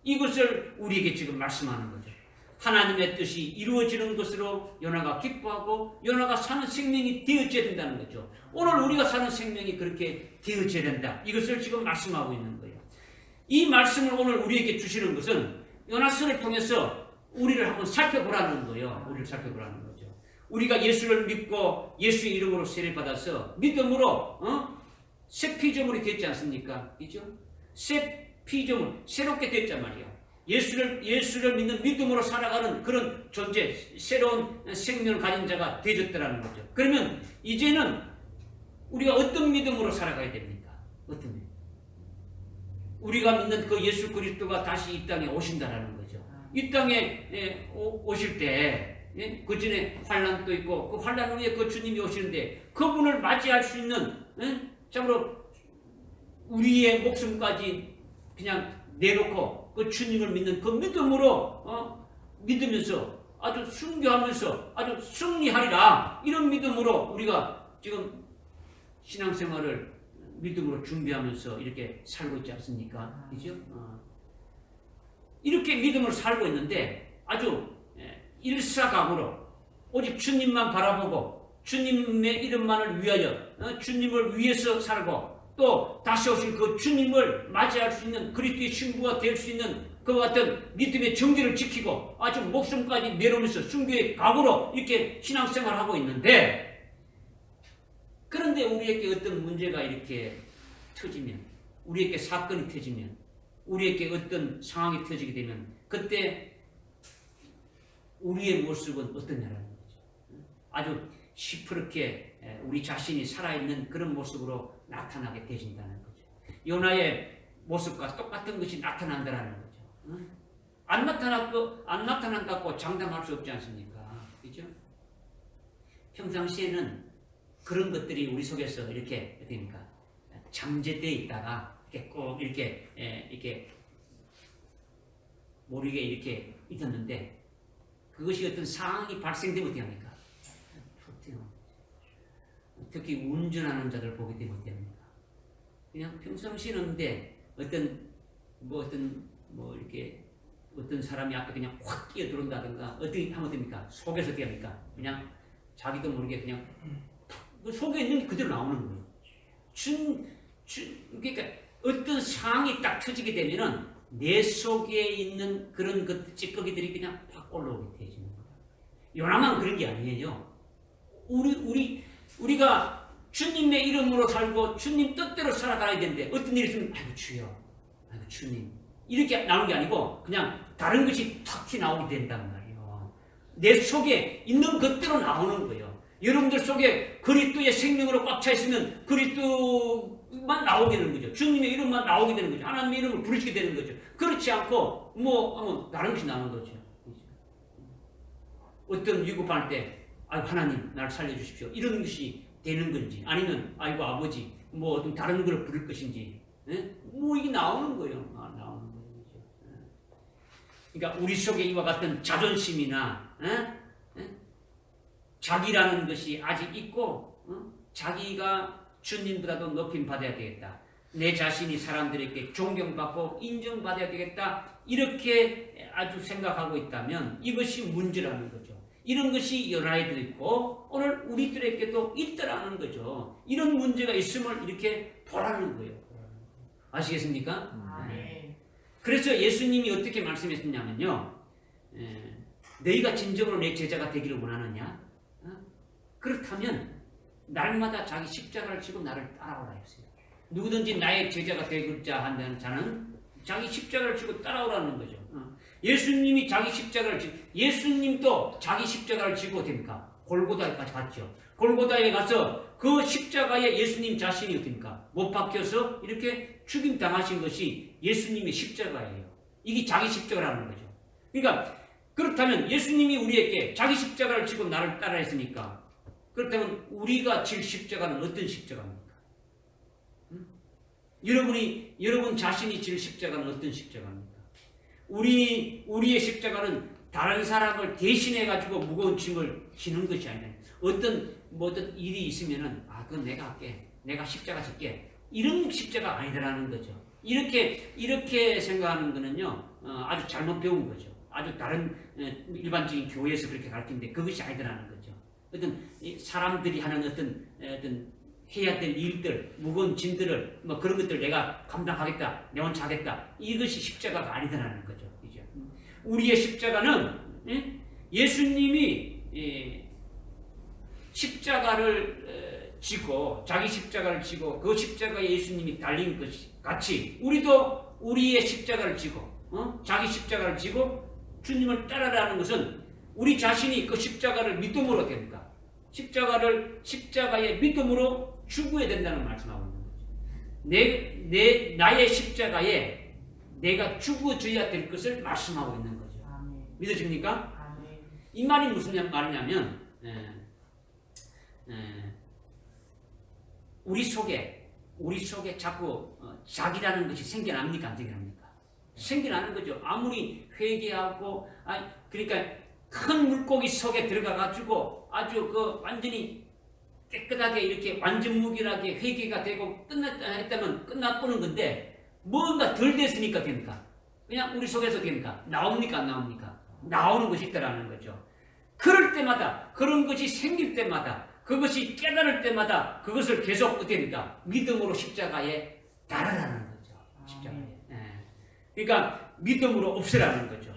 이것을 우리에게 지금 말씀하는 거죠. 하나님의 뜻이 이루어지는 것으로 요나가 기뻐하고 요나가 사는 생명이 되어져야 된다는 거죠. 오늘 우리가 사는 생명이 그렇게 되어져야 된다. 이것을 지금 말씀하고 있는 거예요. 이 말씀을 오늘 우리에게 주시는 것은 요나서를 통해서 우리를 한번 살펴보라는 거예요. 우리를 살펴보라는 거죠. 우리가 예수를 믿고 예수의 이름으로 세례받아서 믿음으로 새 피조물이 됐지 않습니까? 그죠? 새 피조물, 새롭게 됐단 말이에요. 예수를 믿는 믿음으로 살아가는 그런 존재, 새로운 생명을 가진 자가 되어졌다는 거죠. 그러면 이제는 우리가 어떤 믿음으로 살아가야 됩니까? 어떤 믿음? 우리가 믿는 그 예수 그리스도가 다시 이 땅에 오신다라는 거죠. 이 땅에 오실 때 그 전에 환난도 있고 그 환난 후에 그 주님이 오시는데 그분을 맞이할 수 있는 참으로 우리의 목숨까지 그냥 내놓고 그 주님을 믿는 그 믿음으로 믿으면서 아주 순교하면서 아주 승리하리라 이런 믿음으로 우리가 지금 신앙생활을 믿음으로 준비하면서 이렇게 살고 있지 않습니까? 그죠? 이렇게 믿음으로 살고 있는데 아주 일사각오로 오직 주님만 바라보고 주님의 이름만을 위하여 주님을 위해서 살고 또 다시 오실 그 주님을 맞이할 수 있는 그리스도의 친구가 될 수 있는 그와 같은 믿음의 정죄를 지키고 아주 목숨까지 내놓으면서 순교의 각오로 이렇게 신앙생활을 하고 있는데 그런데 우리에게 어떤 문제가 이렇게 터지면 우리에게 사건이 터지면 우리에게 어떤 상황이 터지게 되면 그때 우리의 모습은 어떠냐라는 거죠. 아주 시퍼렇게 우리 자신이 살아있는 그런 모습으로 나타나게 되신다는 거죠. 요나의 모습과 똑같은 것이 나타난다는 거죠. 응? 안 나타난다고 장담할 수 없지 않습니까? 그죠? 평상시에는 그런 것들이 우리 속에서 이렇게 어떻습니까? 잠재되어 있다가 이렇게 꼭 이렇게 모르게 이렇게 있었는데 그것이 어떤 상황이 발생되면 어떻게 합니까? 특히 운전하는 자들 보게 되면 어떻게 합니까? 그냥 평상시는데 어떤 사람이 앞에 그냥 확 끼어 들어온다든가 어떻게 하면 됩니까? 속에서 어떻게 합니까? 그냥 자기도 모르게 그냥 그 속에 있는 게 그대로 나오는 거예요. 그러니까 어떤 상황이 딱 터지게 되면은 내 속에 있는 그런 그 찌꺼기들이 그냥 확 올라오게 되어지는 거예요. 요나만 그런 게 아니에요. 우리가 주님의 이름으로 살고 주님 뜻대로 살아가야 되는데 어떤 일이 있으면 아이고 주여, 아이고 주님 이렇게 나오는 게 아니고 그냥 다른 것이 탁 튀어나오게 된단 말이에요. 내 속에 있는 것대로 나오는 거예요. 여러분들 속에 그리스도의 생명으로 꽉 차 있으면 그리스도만 나오게 되는 거죠. 주님의 이름만 나오게 되는 거죠. 하나님의 이름을 부르시게 되는 거죠. 그렇지 않고 다른 것이 나오는 거죠. 어떤 위급할 때 하나님 나를 살려주십시오 이런 것이 되는 건지 아니면 아이고 아버지 어떤 다른 걸 부를 것인지 이게 나오는 거예요. 나오는 거죠. 그러니까 우리 속에 이와 같은 자존심이나 자기라는 것이 아직 있고 자기가 주님보다도 높임 받아야 되겠다. 내 자신이 사람들에게 존경받고 인정받아야 되겠다. 이렇게 아주 생각하고 있다면 이것이 문제라는 거죠. 이런 것이 연하에도 있고 오늘 우리들에게도 있더라는 거죠. 이런 문제가 있음을 이렇게 보라는 거예요. 아시겠습니까? 네. 그래서 예수님이 어떻게 말씀했냐면요. 너희가 진정으로 내 제자가 되기를 원하느냐? 그렇다면 날마다 자기 십자가를 지고 나를 따라오라 했어요. 누구든지 나의 제자가 되고자 한다는 자는 자기 십자가를 지고 따라오라는 거죠. 예수님이 자기 십자가를 지고 예수님도 자기 십자가를 지고 됩니까? 골고다에까지 갔죠. 골고다에 가서 그 십자가에 예수님 자신이 어떻습니까? 못 박혀서 이렇게 죽임 당하신 것이 예수님의 십자가예요. 이게 자기 십자가라는 거죠. 그러니까 그렇다면 예수님이 우리에게 자기 십자가를 지고 나를 따라 했으니까 그렇다면 우리가 질 십자가는 어떤 십자가입니까? 여러분 자신이 질 십자가는 어떤 십자가입니까? 우리의 십자가는 다른 사람을 대신해 가지고 무거운 짐을 지는 것이 아니라 어떤 일이 있으면은 그건 내가 할게, 내가 십자가 질게 이런 십자가 아니더라는 거죠. 이렇게 생각하는 거는요 아주 잘못 배운 거죠. 아주 다른 일반적인 교회에서 그렇게 가르치는데 그것이 아니더라는 거죠. 어떤 사람들이 하는 어떤 해야 될 일들, 무거운 짐들을 그런 것들 내가 감당하겠다, 내 혼자 하겠다 이것이 십자가가 아니더라는 거죠. 그죠? 우리의 십자가는 예수님이 십자가를 지고 자기 십자가를 지고 그 십자가에 예수님이 달린 것이 같이 우리도 우리의 십자가를 지고 자기 십자가를 지고 주님을 따라라는 것은 우리 자신이 그 십자가를 믿음으로 됩니까? 십자가의 믿음으로 죽어야 된다는 말씀하고 있는 거죠. 나의 십자가에 내가 죽어져야 될 것을 말씀하고 있는 거죠. 아멘. 믿어집니까? 아멘. 이 말이 무슨 말이냐면 우리 속에 자꾸 자기라는 것이 생겨납니까? 안 생겨납니까? 생겨나는 거죠. 아무리 회개하고 그러니까 큰 물고기 속에 들어가가지고 아주 완전히 깨끗하게 이렇게 완전무결하게 회개가 되고 했다면 끝나보는 건데 뭔가 덜 됐으니까 됩니까? 그냥 우리 속에서 됩니까? 나옵니까? 안 나옵니까? 나오는 것이 있다라는 거죠. 그럴 때마다 그런 것이 생길 때마다 그것이 깨달을 때마다 그것을 계속 어떻게 됩니까? 믿음으로 십자가에 달아라는 거죠. 십자가에. 그러니까 믿음으로 없애라는 거죠.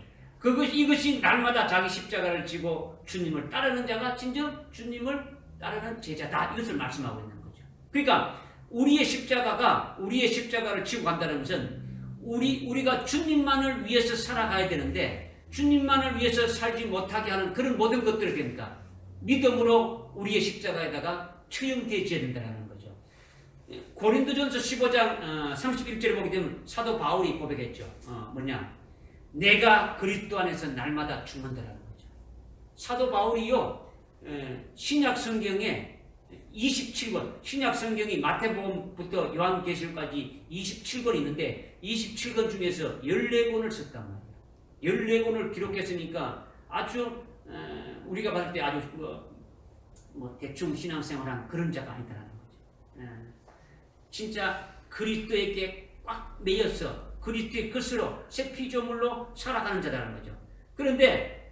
이것이 날마다 자기 십자가를 지고 주님을 따르는 자가 진정 주님을 따르는 제자다. 이것을 말씀하고 있는 거죠. 그러니까 우리의 십자가를 지고 간다는 것은 우리가 주님만을 위해서 살아가야 되는데 주님만을 위해서 살지 못하게 하는 그런 모든 것들을 됩니까? 믿음으로 우리의 십자가에다가 처형되어야 된다는 거죠. 고린도전서 15장 31절에 보게 되면 사도 바울이 고백했죠. 뭐냐? 내가 그리스도 안에서 날마다 죽는다라는 거죠. 사도 바울이요, 신약 성경에 27권, 신약 성경이 마태복음부터 요한계시록까지 27권 있는데 27권 중에서 14권을 썼단 말이에요. 14권을 기록했으니까 아주 우리가 봤을 때 아주 뭐 대충 신앙생활한 그런 자가 아니다라는 거죠. 진짜 그리스도에게 꽉 매여서 그리스도의 것으로 새 피조물로 살아가는 자라는 거죠. 그런데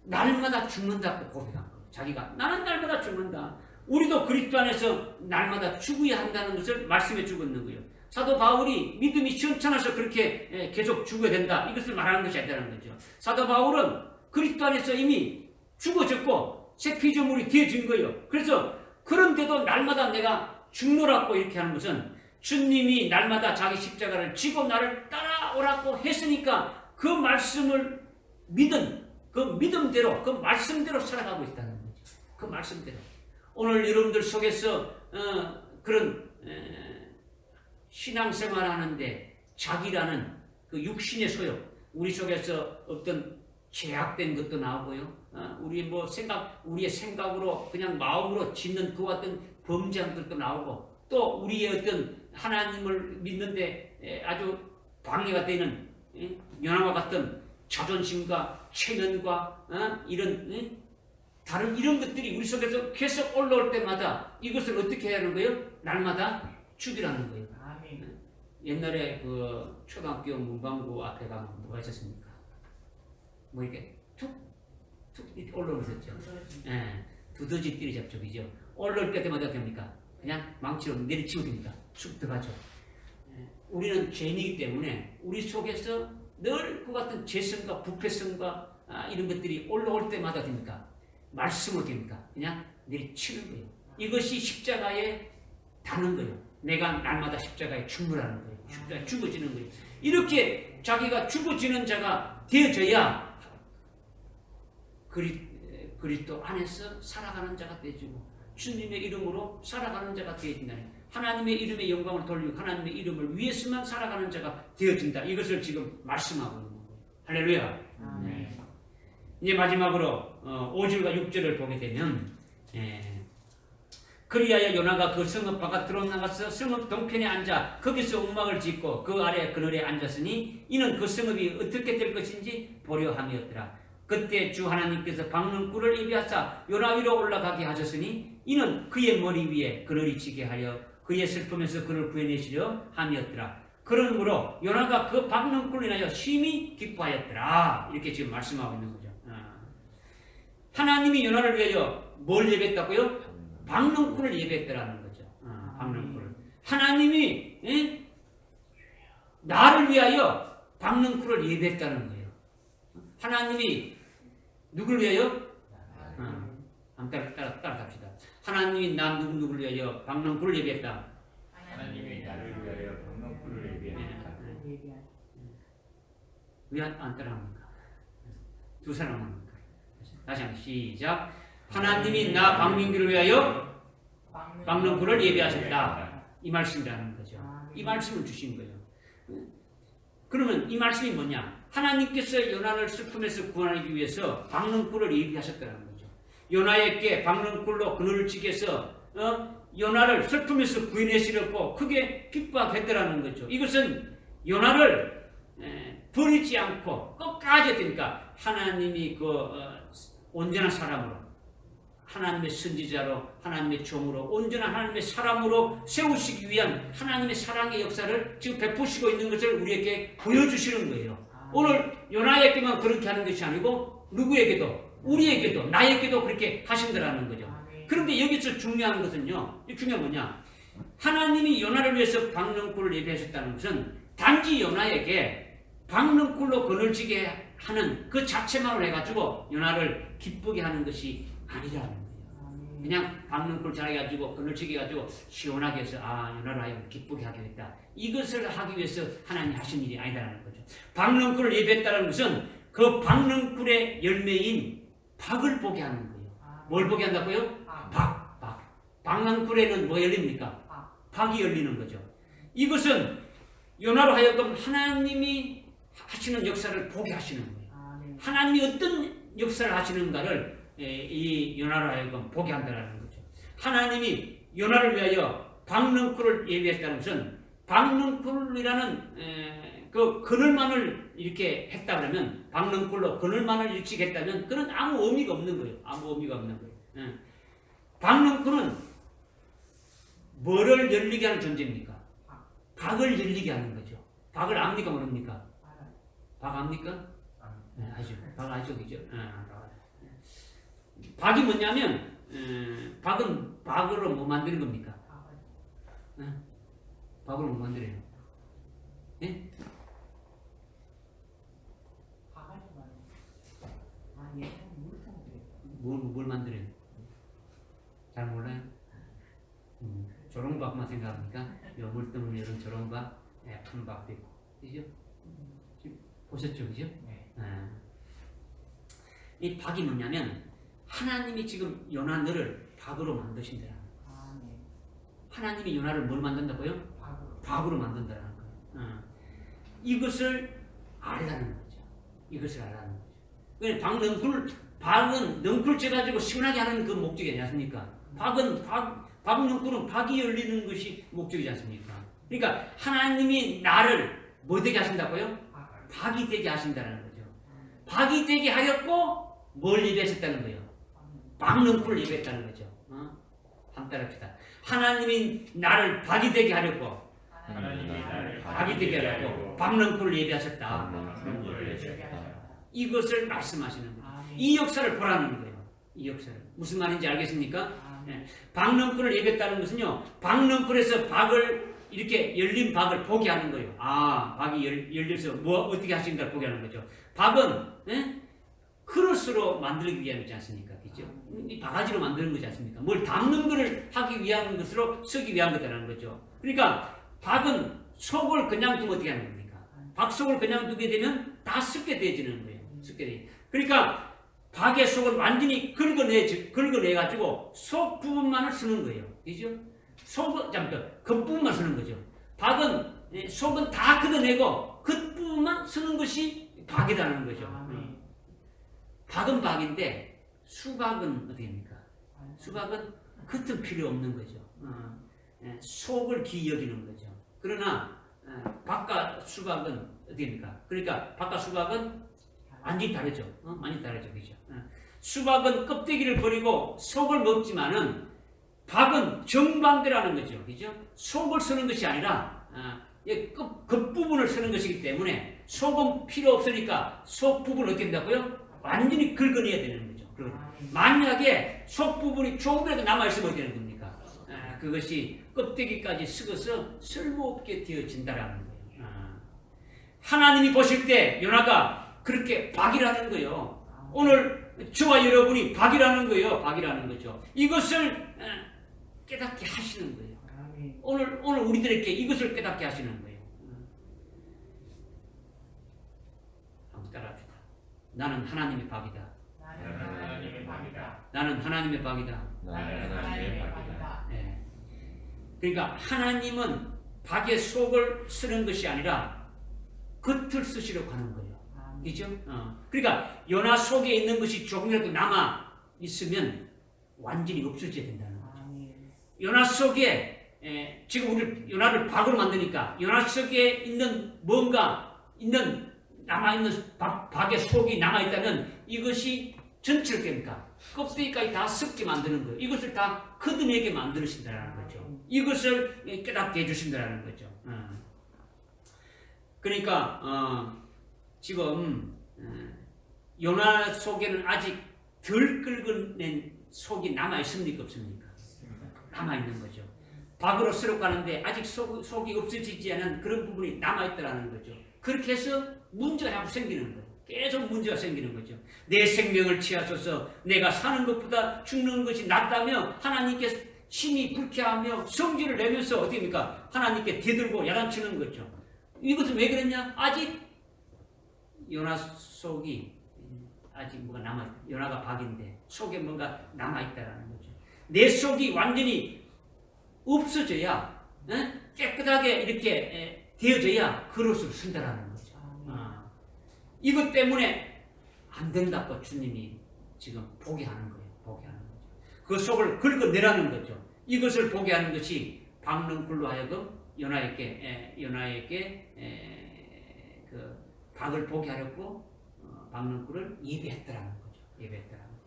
날마다 죽는다고 고백한 거예요. 자기가 나는 날마다 죽는다. 우리도 그리스도 안에서 날마다 죽어야 한다는 것을 말씀해 주고 있는 거예요. 사도 바울이 믿음이 시원찮아서 그렇게 계속 죽어야 된다. 이것을 말하는 것이 아니라는 거죠. 사도 바울은 그리스도 안에서 이미 죽어졌고 새 피조물이 되어진 거예요. 그래서 그런데도 날마다 내가 죽노라고 이렇게 하는 것은 주님이 날마다 자기 십자가를 지고 나를 따라오라고 했으니까 그 말씀을 믿은 그 믿음대로 그 말씀대로 살아가고 있다는 거죠. 그 말씀대로. 오늘 여러분들 속에서 그런 신앙생활 하는데 자기라는 그 육신의 소욕, 우리 속에서 어떤 제약된 것도 나오고요. 우리의 생각으로 그냥 마음으로 짓는 그와 같은 범죄들도 나오고, 또 우리의 어떤 하나님을 믿는데 아주 방해가 되는 연합과 같은 자존심과 체면과 이런 다른 이런 것들이 우리 속에서 계속 올라올 때마다 이것을 어떻게 해야 하는 거예요? 날마다 죽이라는 거예요. 아멘. 옛날에 그 초등학교 문방구 앞에 가면 뭐가 있었습니까? 뭐 이렇게 툭 이렇게 올라오고 있었죠. 두더지끼리 접촉이죠. 올라올 때마다 됩니까? 그냥 망치로 내리치고 됩니까? 쑥 들어가죠. 우리는 죄인이기 때문에 우리 속에서 늘 그 같은 죄성과 부패성과 이런 것들이 올라올 때마다 됩니까? 말씀으로 됩니까? 그냥 내리치는 거예요. 이것이 십자가에 닿는 거예요. 내가 날마다 십자가에 죽노라는 거예요. 십자가에 죽어지는 거예요. 이렇게 자기가 죽어지는 자가 되어져야 그리스도 안에서 살아가는 자가 되어지고 주님의 이름으로 살아가는 자가 되어진다는, 하나님의 이름의 영광을 돌리고 하나님의 이름을 위해서만 살아가는 자가 되어진다. 이것을 지금 말씀하고 있는 거예요. 할렐루야. 네. 이제 마지막으로 5절과 6절을 보게 되면 그리하여 요나가 그 성읍 바깥으로 나가서 성읍 동편에 앉아 거기서 음악을 짓고 그 아래 그늘에 앉았으니 이는 그 성읍이 어떻게 될 것인지 보려 함이었더라. 그때 주 하나님께서 박는 꿀을 입에 하사 요나 위로 올라가게 하셨으니 이는 그의 머리 위에 그늘이 지게 하여 그의 슬픔에서 그를 구해내시려 함이었더라. 그러므로 요나가 그 박는 꿀로 인하여 심히 기뻐하였더라. 이렇게 지금 말씀하고 있는 거죠. 하나님이 요나를 위하여 뭘 예배했다고요? 박는 꿀을 예배했더라는 거죠. 박는 꿀을. 하나님이 나를 위하여 박는 꿀을 예배했다는 거예요. 하나님이 누구를 위하여? 한번 따라갑시다. 하나님이 나 누구를 위하여 박는 꿀을 예배했다. 하나님이 나를 위하여 박는 꿀을 예배했다. 왜 안 따라합니까? 두 사람 합니까? 다시 한번 시작. 하나님이 나 박민규를 위하여 박는 꿀을 예배하셨다. 이 말씀이라는 거죠. 이 말씀을 주신 거예요. 그러면 이 말씀이 뭐냐? 하나님께서 요나를 슬픔에서 구원하기 위해서 박는 꿀을 예비하셨다는 거죠. 요나에게 박는 꿀로 그늘을 치게 해서 요나를 슬픔에서 구해내시려고 크게 기뻐하겠다라는 거죠. 이것은 요나를 버리지 않고 끝까지 되니까 하나님이 온전한 사람으로, 하나님의 선지자로, 하나님의 종으로, 온전한 하나님의 사람으로 세우시기 위한 하나님의 사랑의 역사를 지금 베푸시고 있는 것을 우리에게 보여주시는 거예요. 오늘 요나에게만 그렇게 하는 것이 아니고 누구에게도, 우리에게도, 나에게도 그렇게 하신다라는 거죠. 그런데 여기서 중요한 것은요, 중요한 뭐냐? 하나님이 요나를 위해서 박는 꿀을 예배하셨다는 것은 단지 요나에게 박는 꿀로 그늘지게 하는 그 자체만으로 해가지고 요나를 기쁘게 하는 것이 아니라는 거예요. 그냥 박는 꿀 잘해가지고 그늘지게 해가지고 시원하게 해서 요나를 하여 기쁘게 하겠다. 이것을 하기 위해서 하나님이 하신 일이 아니라는 거죠. 박는 꿀을 예배했다는 것은 그 박는 꿀의 열매인 박을 보게 하는 거예요. 뭘 보게 한다고요? 박. 박는 꿀에는 뭐 열립니까? 박이 열리는 거죠. 이것은 요나로 하여금 하나님이 하시는 역사를 보게 하시는 거예요. 하나님이 어떤 역사를 하시는가를 이 요나로 하여금 보게 한다는 거죠. 하나님이 요나를 위하여 박넝쿨을 예비했다는 것은 박넝쿨이라는 그 그늘만을 이렇게 했다 그러면 박넝쿨로 그늘만을 일찍했다면 그런 아무 의미가 없는 거예요. 아무 의미가 없는 거예요. 박넝쿨은 뭐를 열리게 하는 존재입니까? 박을 열리게 하는 거죠. 박을 압니까 모릅니까? 박 압니까? 네, 아죠. 박 아죠, 그죠? 박이 뭐냐면 박은 박으로 뭐 만드는 겁니까? 박으로 뭐 만들어요? 예? 뭘 만들어요? 잘 몰라요? 조롱박만 생각합니까? 요 물동물 이런 조롱박, 큰 박도 있고, 그죠? 보셨죠, 그죠? 네. 이 박이 뭐냐면 하나님이 지금 요나 너를 박으로 만드신다. 하나님이 요나를 뭘 만든다고요? 박으로 만든다는 거예요. 이것을 알라는 거죠. 이것을 알라는 거죠. 박은 넝쿨째 가지고 시원하게 하는 그 목적이지 않습니까? 박넝쿨은 박이 열리는 것이 목적이지 않습니까? 그러니까 하나님이 나를 뭐 되게 하신다고요? 박이 되게 하신다는 거죠. 박이 되게 하였고 뭘 예배하셨다는 거예요? 박넝쿨을 예배했다는 거죠. 한번 따라합시다. 하나님이 나를 박이 되게 하려고 박이 되게 하려고 박넝쿨을 예배하셨다. 이것을 말씀하시는 거예요. 이 역사를 보라는 거예요. 이 역사를. 무슨 말인지 알겠습니까? 박넝쿨을 예배했다는 것은요, 박넝쿨에서 박을 이렇게 열린 박을 보게 하는 거예요. 박이 열려서 뭐 어떻게 하신가 보게 하는 거죠. 박은 크로스로 만들기 위함이지 않습니까? 그죠? 이 바가지로 만드는 거지 않습니까? 뭘 담는 것을 하기 위한 것으로 쓰기 위한 거다라는 거죠. 그러니까 박은 속을 그냥 두면 어떻게 하는 겁니까? 박 속을 그냥 두게 되면 다 썩게 되어지는 거예요. 썩게 돼. 그러니까 박의 속을 완전히 긁어내가지고 속 부분만을 쓰는 거예요. 그죠? 겉부분만 쓰는 거죠. 박은 속은 다 걷어내고 겉부분만 쓰는 것이 박이라는 거죠. 박은 박인데 수박은 어떻게 합니까? 수박은 겉은 필요 없는 거죠. 속을 기여기는 거죠. 그러나 박과 수박은 어떻게 합니까? 그러니까 박과 수박은 완전히 다르죠. 많이 다르죠. 그죠? 수박은 껍데기를 버리고 속을 먹지만은 박은 정반대라는 거죠. 그죠? 속을 쓰는 것이 아니라 겉부분을 쓰는 것이기 때문에 속은 필요 없으니까 속 부분을 어떻게 한다고요? 완전히 긁어내야 되는 거죠. 만약에 속 부분이 조금이라도 남아있으면 어떻게 되는 겁니까? 그것이 껍데기까지 썩어서 쓸모없게 되어진다라는 거예요. 하나님이 보실 때 요나가 그렇게 박이라는 거예요. 오늘 저와 여러분이 박이라는 거예요. 박이라는 거죠. 이것을 깨닫게 하시는 거예요. 오늘 우리들에게 이것을 깨닫게 하시는 거예요. 한번 따라합시다. 나는 하나님의 박이다. 나는 하나님의 박이다. 네. 그러니까 하나님은 박의 속을 쓰는 것이 아니라 겉을 쓰시려고 하는 거예요. 그죠? 그러니까 요나 속에 있는 것이 조금이라도 남아 있으면 완전히 없어져야 된다는 거죠. 요나 속에 지금 우리 요나를 박으로 만드니까 요나 속에 있는 뭔가 남아있는 박의 속이 남아있다면 이것이 전체를 깹니까? 껍데기까지 다 썩게 만드는 거예요. 이것을 다 걷어내게 만드신다는 거죠. 이것을 깨닫게 해주신다는 거죠. 그러니까 지금 요나 속에는 아직 덜 긁어낸 속이 남아있습니까? 없습니까? 남아있는 거죠. 박으로 쓸어 가는데 아직 속이 없어지지 않은 그런 부분이 남아있다는 거죠. 그렇게 해서 문제가 자꾸 생기는 거예요. 계속 문제가 생기는 거죠. 내 생명을 취하소서 내가 사는 것보다 죽는 것이 낫다며 하나님께 심히 불쾌하며 성질을 내면서 어떻게 합니까? 하나님께 대들고 야단치는 거죠. 이것은 왜 그랬냐? 아직 요나 속이 아직 뭐가 남아있다. 요나가 박인데 속에 뭔가 남아있다라는 거죠. 내 속이 완전히 없어져야 깨끗하게 이렇게 되어져야 그릇을 쓴다라는 거죠. 이것 때문에 안 된다고 주님이 지금 포기하는 거예요. 포기하는 거죠. 그 속을 긁어내라는 거죠. 이것을 보게 하는 것이 박능굴로 하여금 요나에게 그 박을 보게 하려고 박능굴을 예배했다라는 거죠. 예배했다라는 거죠.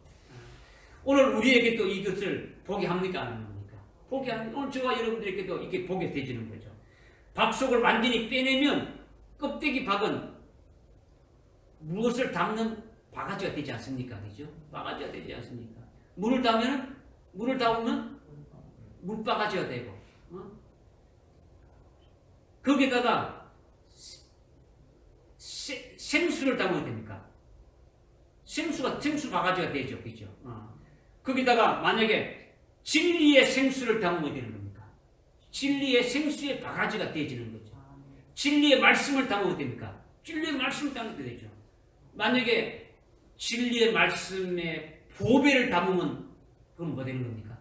오늘 우리에게 또 이것을 보게 합니까? 안 합니까? 보게 합니다. 오늘 저와 여러분들에게도 이게 보게 되지는 거죠. 박 속을 완전히 빼내면 껍데기 박은 무엇을 담는 바가지가 되지 않습니까? 그죠? 바가지가 되지 않습니까? 물을 담으면 물바가지가 되고, 거기다가 생수를 담으면 됩니까? 생수 바가지가 되죠. 그죠? 거기다가 만약에 진리의 생수를 담으면 되는 겁니까? 진리의 생수의 바가지가 되어지는 거죠. 진리의 말씀을 담으면 됩니까? 진리의 말씀을 담으면 되죠. 만약에 진리의 말씀에 보배를 담으면 그럼 뭐 되는 겁니까?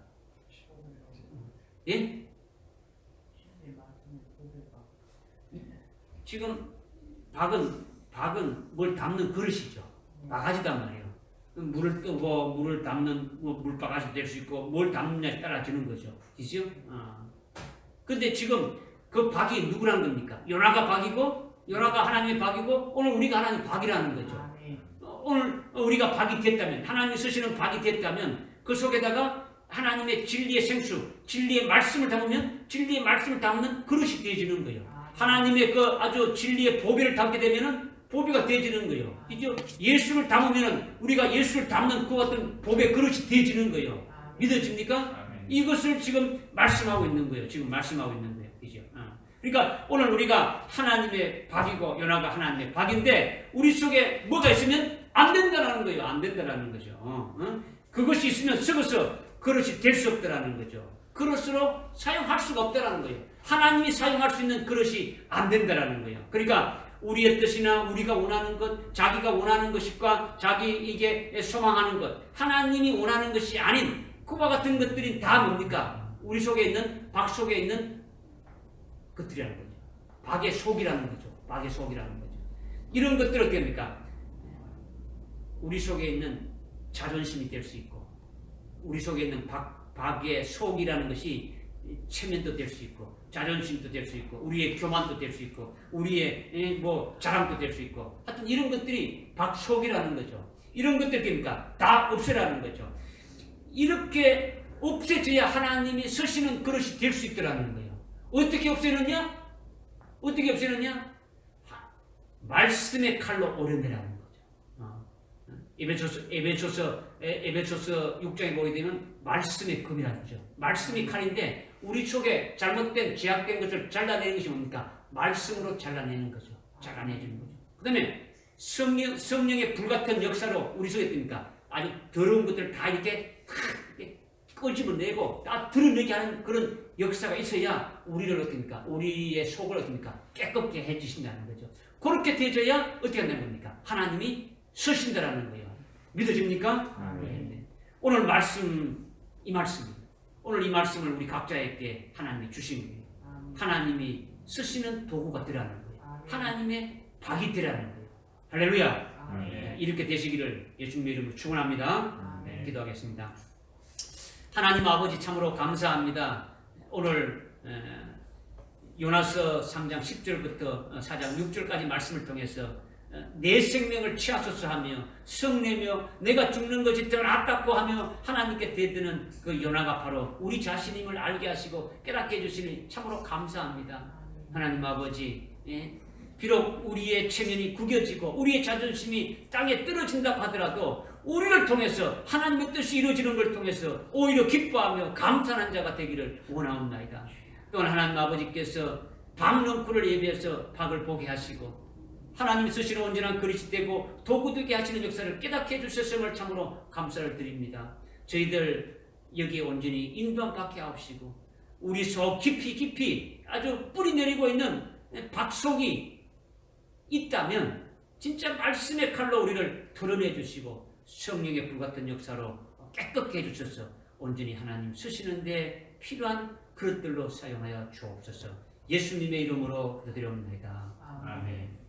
예? 지금 박은 뭘 담는 그릇이죠. 바가지단 말이에요. 물을 뜨고 물을 담는 물바가지 될 수 있고 뭘 담느냐에 따라지는 거죠. 그죠? 근데 지금 그 박이 누구라는 겁니까? 요나가 박이고 요나가 하나님의 박이고 오늘 우리가 하나님의 박이라는 거죠. 오늘 우리가 박이 됐다면 하나님이 쓰시는 박이 됐다면 그 속에다가 하나님의 진리의 생수, 진리의 말씀을 담으면 진리의 말씀을 담는 그릇이 되어지는 거예요. 하나님의 그 아주 진리의 보배를 담게 되면은 보배가 되어지는 거예요. 그죠? 예수를 담으면은 우리가 예수를 담는 그 같은 보배 그릇이 되어지는 거예요. 믿어집니까? 이것을 지금 말씀하고 있는 거예요. 지금 말씀하고 있는 거예요. 그죠? 그러니까 오늘 우리가 하나님의 박이고 요나가 하나님의 박인데 우리 속에 뭐가 있으면 안 된다는 거예요. 안 된다는 거죠. 그것이 있으면 썩어서 그릇이 될 수 없다는 거죠. 그릇으로 사용할 수가 없다는 거예요. 하나님이 사용할 수 있는 그릇이 안 된다는 거예요. 그러니까 우리의 뜻이나 우리가 원하는 것, 자기가 원하는 것과 자기 이게 소망하는 것, 하나님이 원하는 것이 아닌 그와 같은 것들이 다 뭡니까? 우리 속에 있는 박 속에 있는 것들이라는 거죠. 박의 속이라는 거죠. 박의 속이라는 거죠. 이런 것들 어떻게 합니까? 우리 속에 있는 자존심이 될 수 있고 우리 속에 있는 박의 속이라는 것이 체면도 될 수 있고 자존심도 될 수 있고 우리의 교만도 될 수 있고 우리의 자랑도 될 수 있고 하여튼 이런 것들이 박 속이라는 거죠. 이런 것들 됩니까? 다 없애라는 거죠. 이렇게 없애져야 하나님이 쓰시는 그릇이 될 수 있더라는 거예요. 어떻게 없애느냐? 어떻게 없애느냐? 말씀의 칼로 오려내라는 거죠. 에베소서 6장에 보게 되면 말씀의 금이라는 거죠. 말씀이 칼인데 우리 속에 잘못된 죄악된 것을 잘라내는 것이 뭡니까? 말씀으로 잘라내는 거죠. 잘라내주는 거죠. 그 다음에 성령의 불같은 역사로 우리 속에 됩니까? 아주 더러운 것들을 다 이렇게 끄집어내고 다 드러내게 하는 그런 역사가 있어야 우리를 어떻습니까? 우리의 속을 어떻습니까? 깨끗게 해주신다는 거죠. 그렇게 되어야 어떻게 한다는 겁니까? 하나님이 쓰신다라는 거예요. 믿어집니까? 네. 오늘 오늘 이 말씀을 우리 각자에게 하나님이 주신 거예요. 하나님이 쓰시는 도구가 되라는 거예요. 하나님의 박이 되라는 거예요. 할렐루야. 네. 이렇게 되시기를 예수님의 이름으로 축원합니다. 네, 기도하겠습니다. 하나님 아버지 참으로 감사합니다. 오늘 요나서 3장 10절부터 4장 6절까지 말씀을 통해서 내 생명을 취하소서 하며 성내며 내가 죽는 것이 더 낫다고 하며 하나님께 대드는 그 요나가 바로 우리 자신임을 알게 하시고 깨닫게 해주시니 참으로 감사합니다. 하나님 아버지, 비록 우리의 체면이 구겨지고 우리의 자존심이 땅에 떨어진다고 하더라도 우리를 통해서 하나님의 뜻이 이루어지는 걸 통해서 오히려 기뻐하며 감사하는 자가 되기를 원하옵나이다. 또한 하나님 아버지께서 박넝쿨을 예비해서 박을 보게 하시고 하나님이 쓰시는 온전한 그릇이 되고 도구 되게 하시는 역사를 깨닫게 해주셨음을 참으로 감사를 드립니다. 저희들 여기에 온전히 인도받게 하옵시고 우리 속 깊이 아주 뿌리 내리고 있는 박속이 있다면 진짜 말씀의 칼로 우리를 드러내 주시고 성령의 불같은 역사로 깨끗게 해주셔서 온전히 하나님 쓰시는데 필요한 그릇들로 사용하여 주옵소서. 예수님의 이름으로 기도드립니다. 아멘.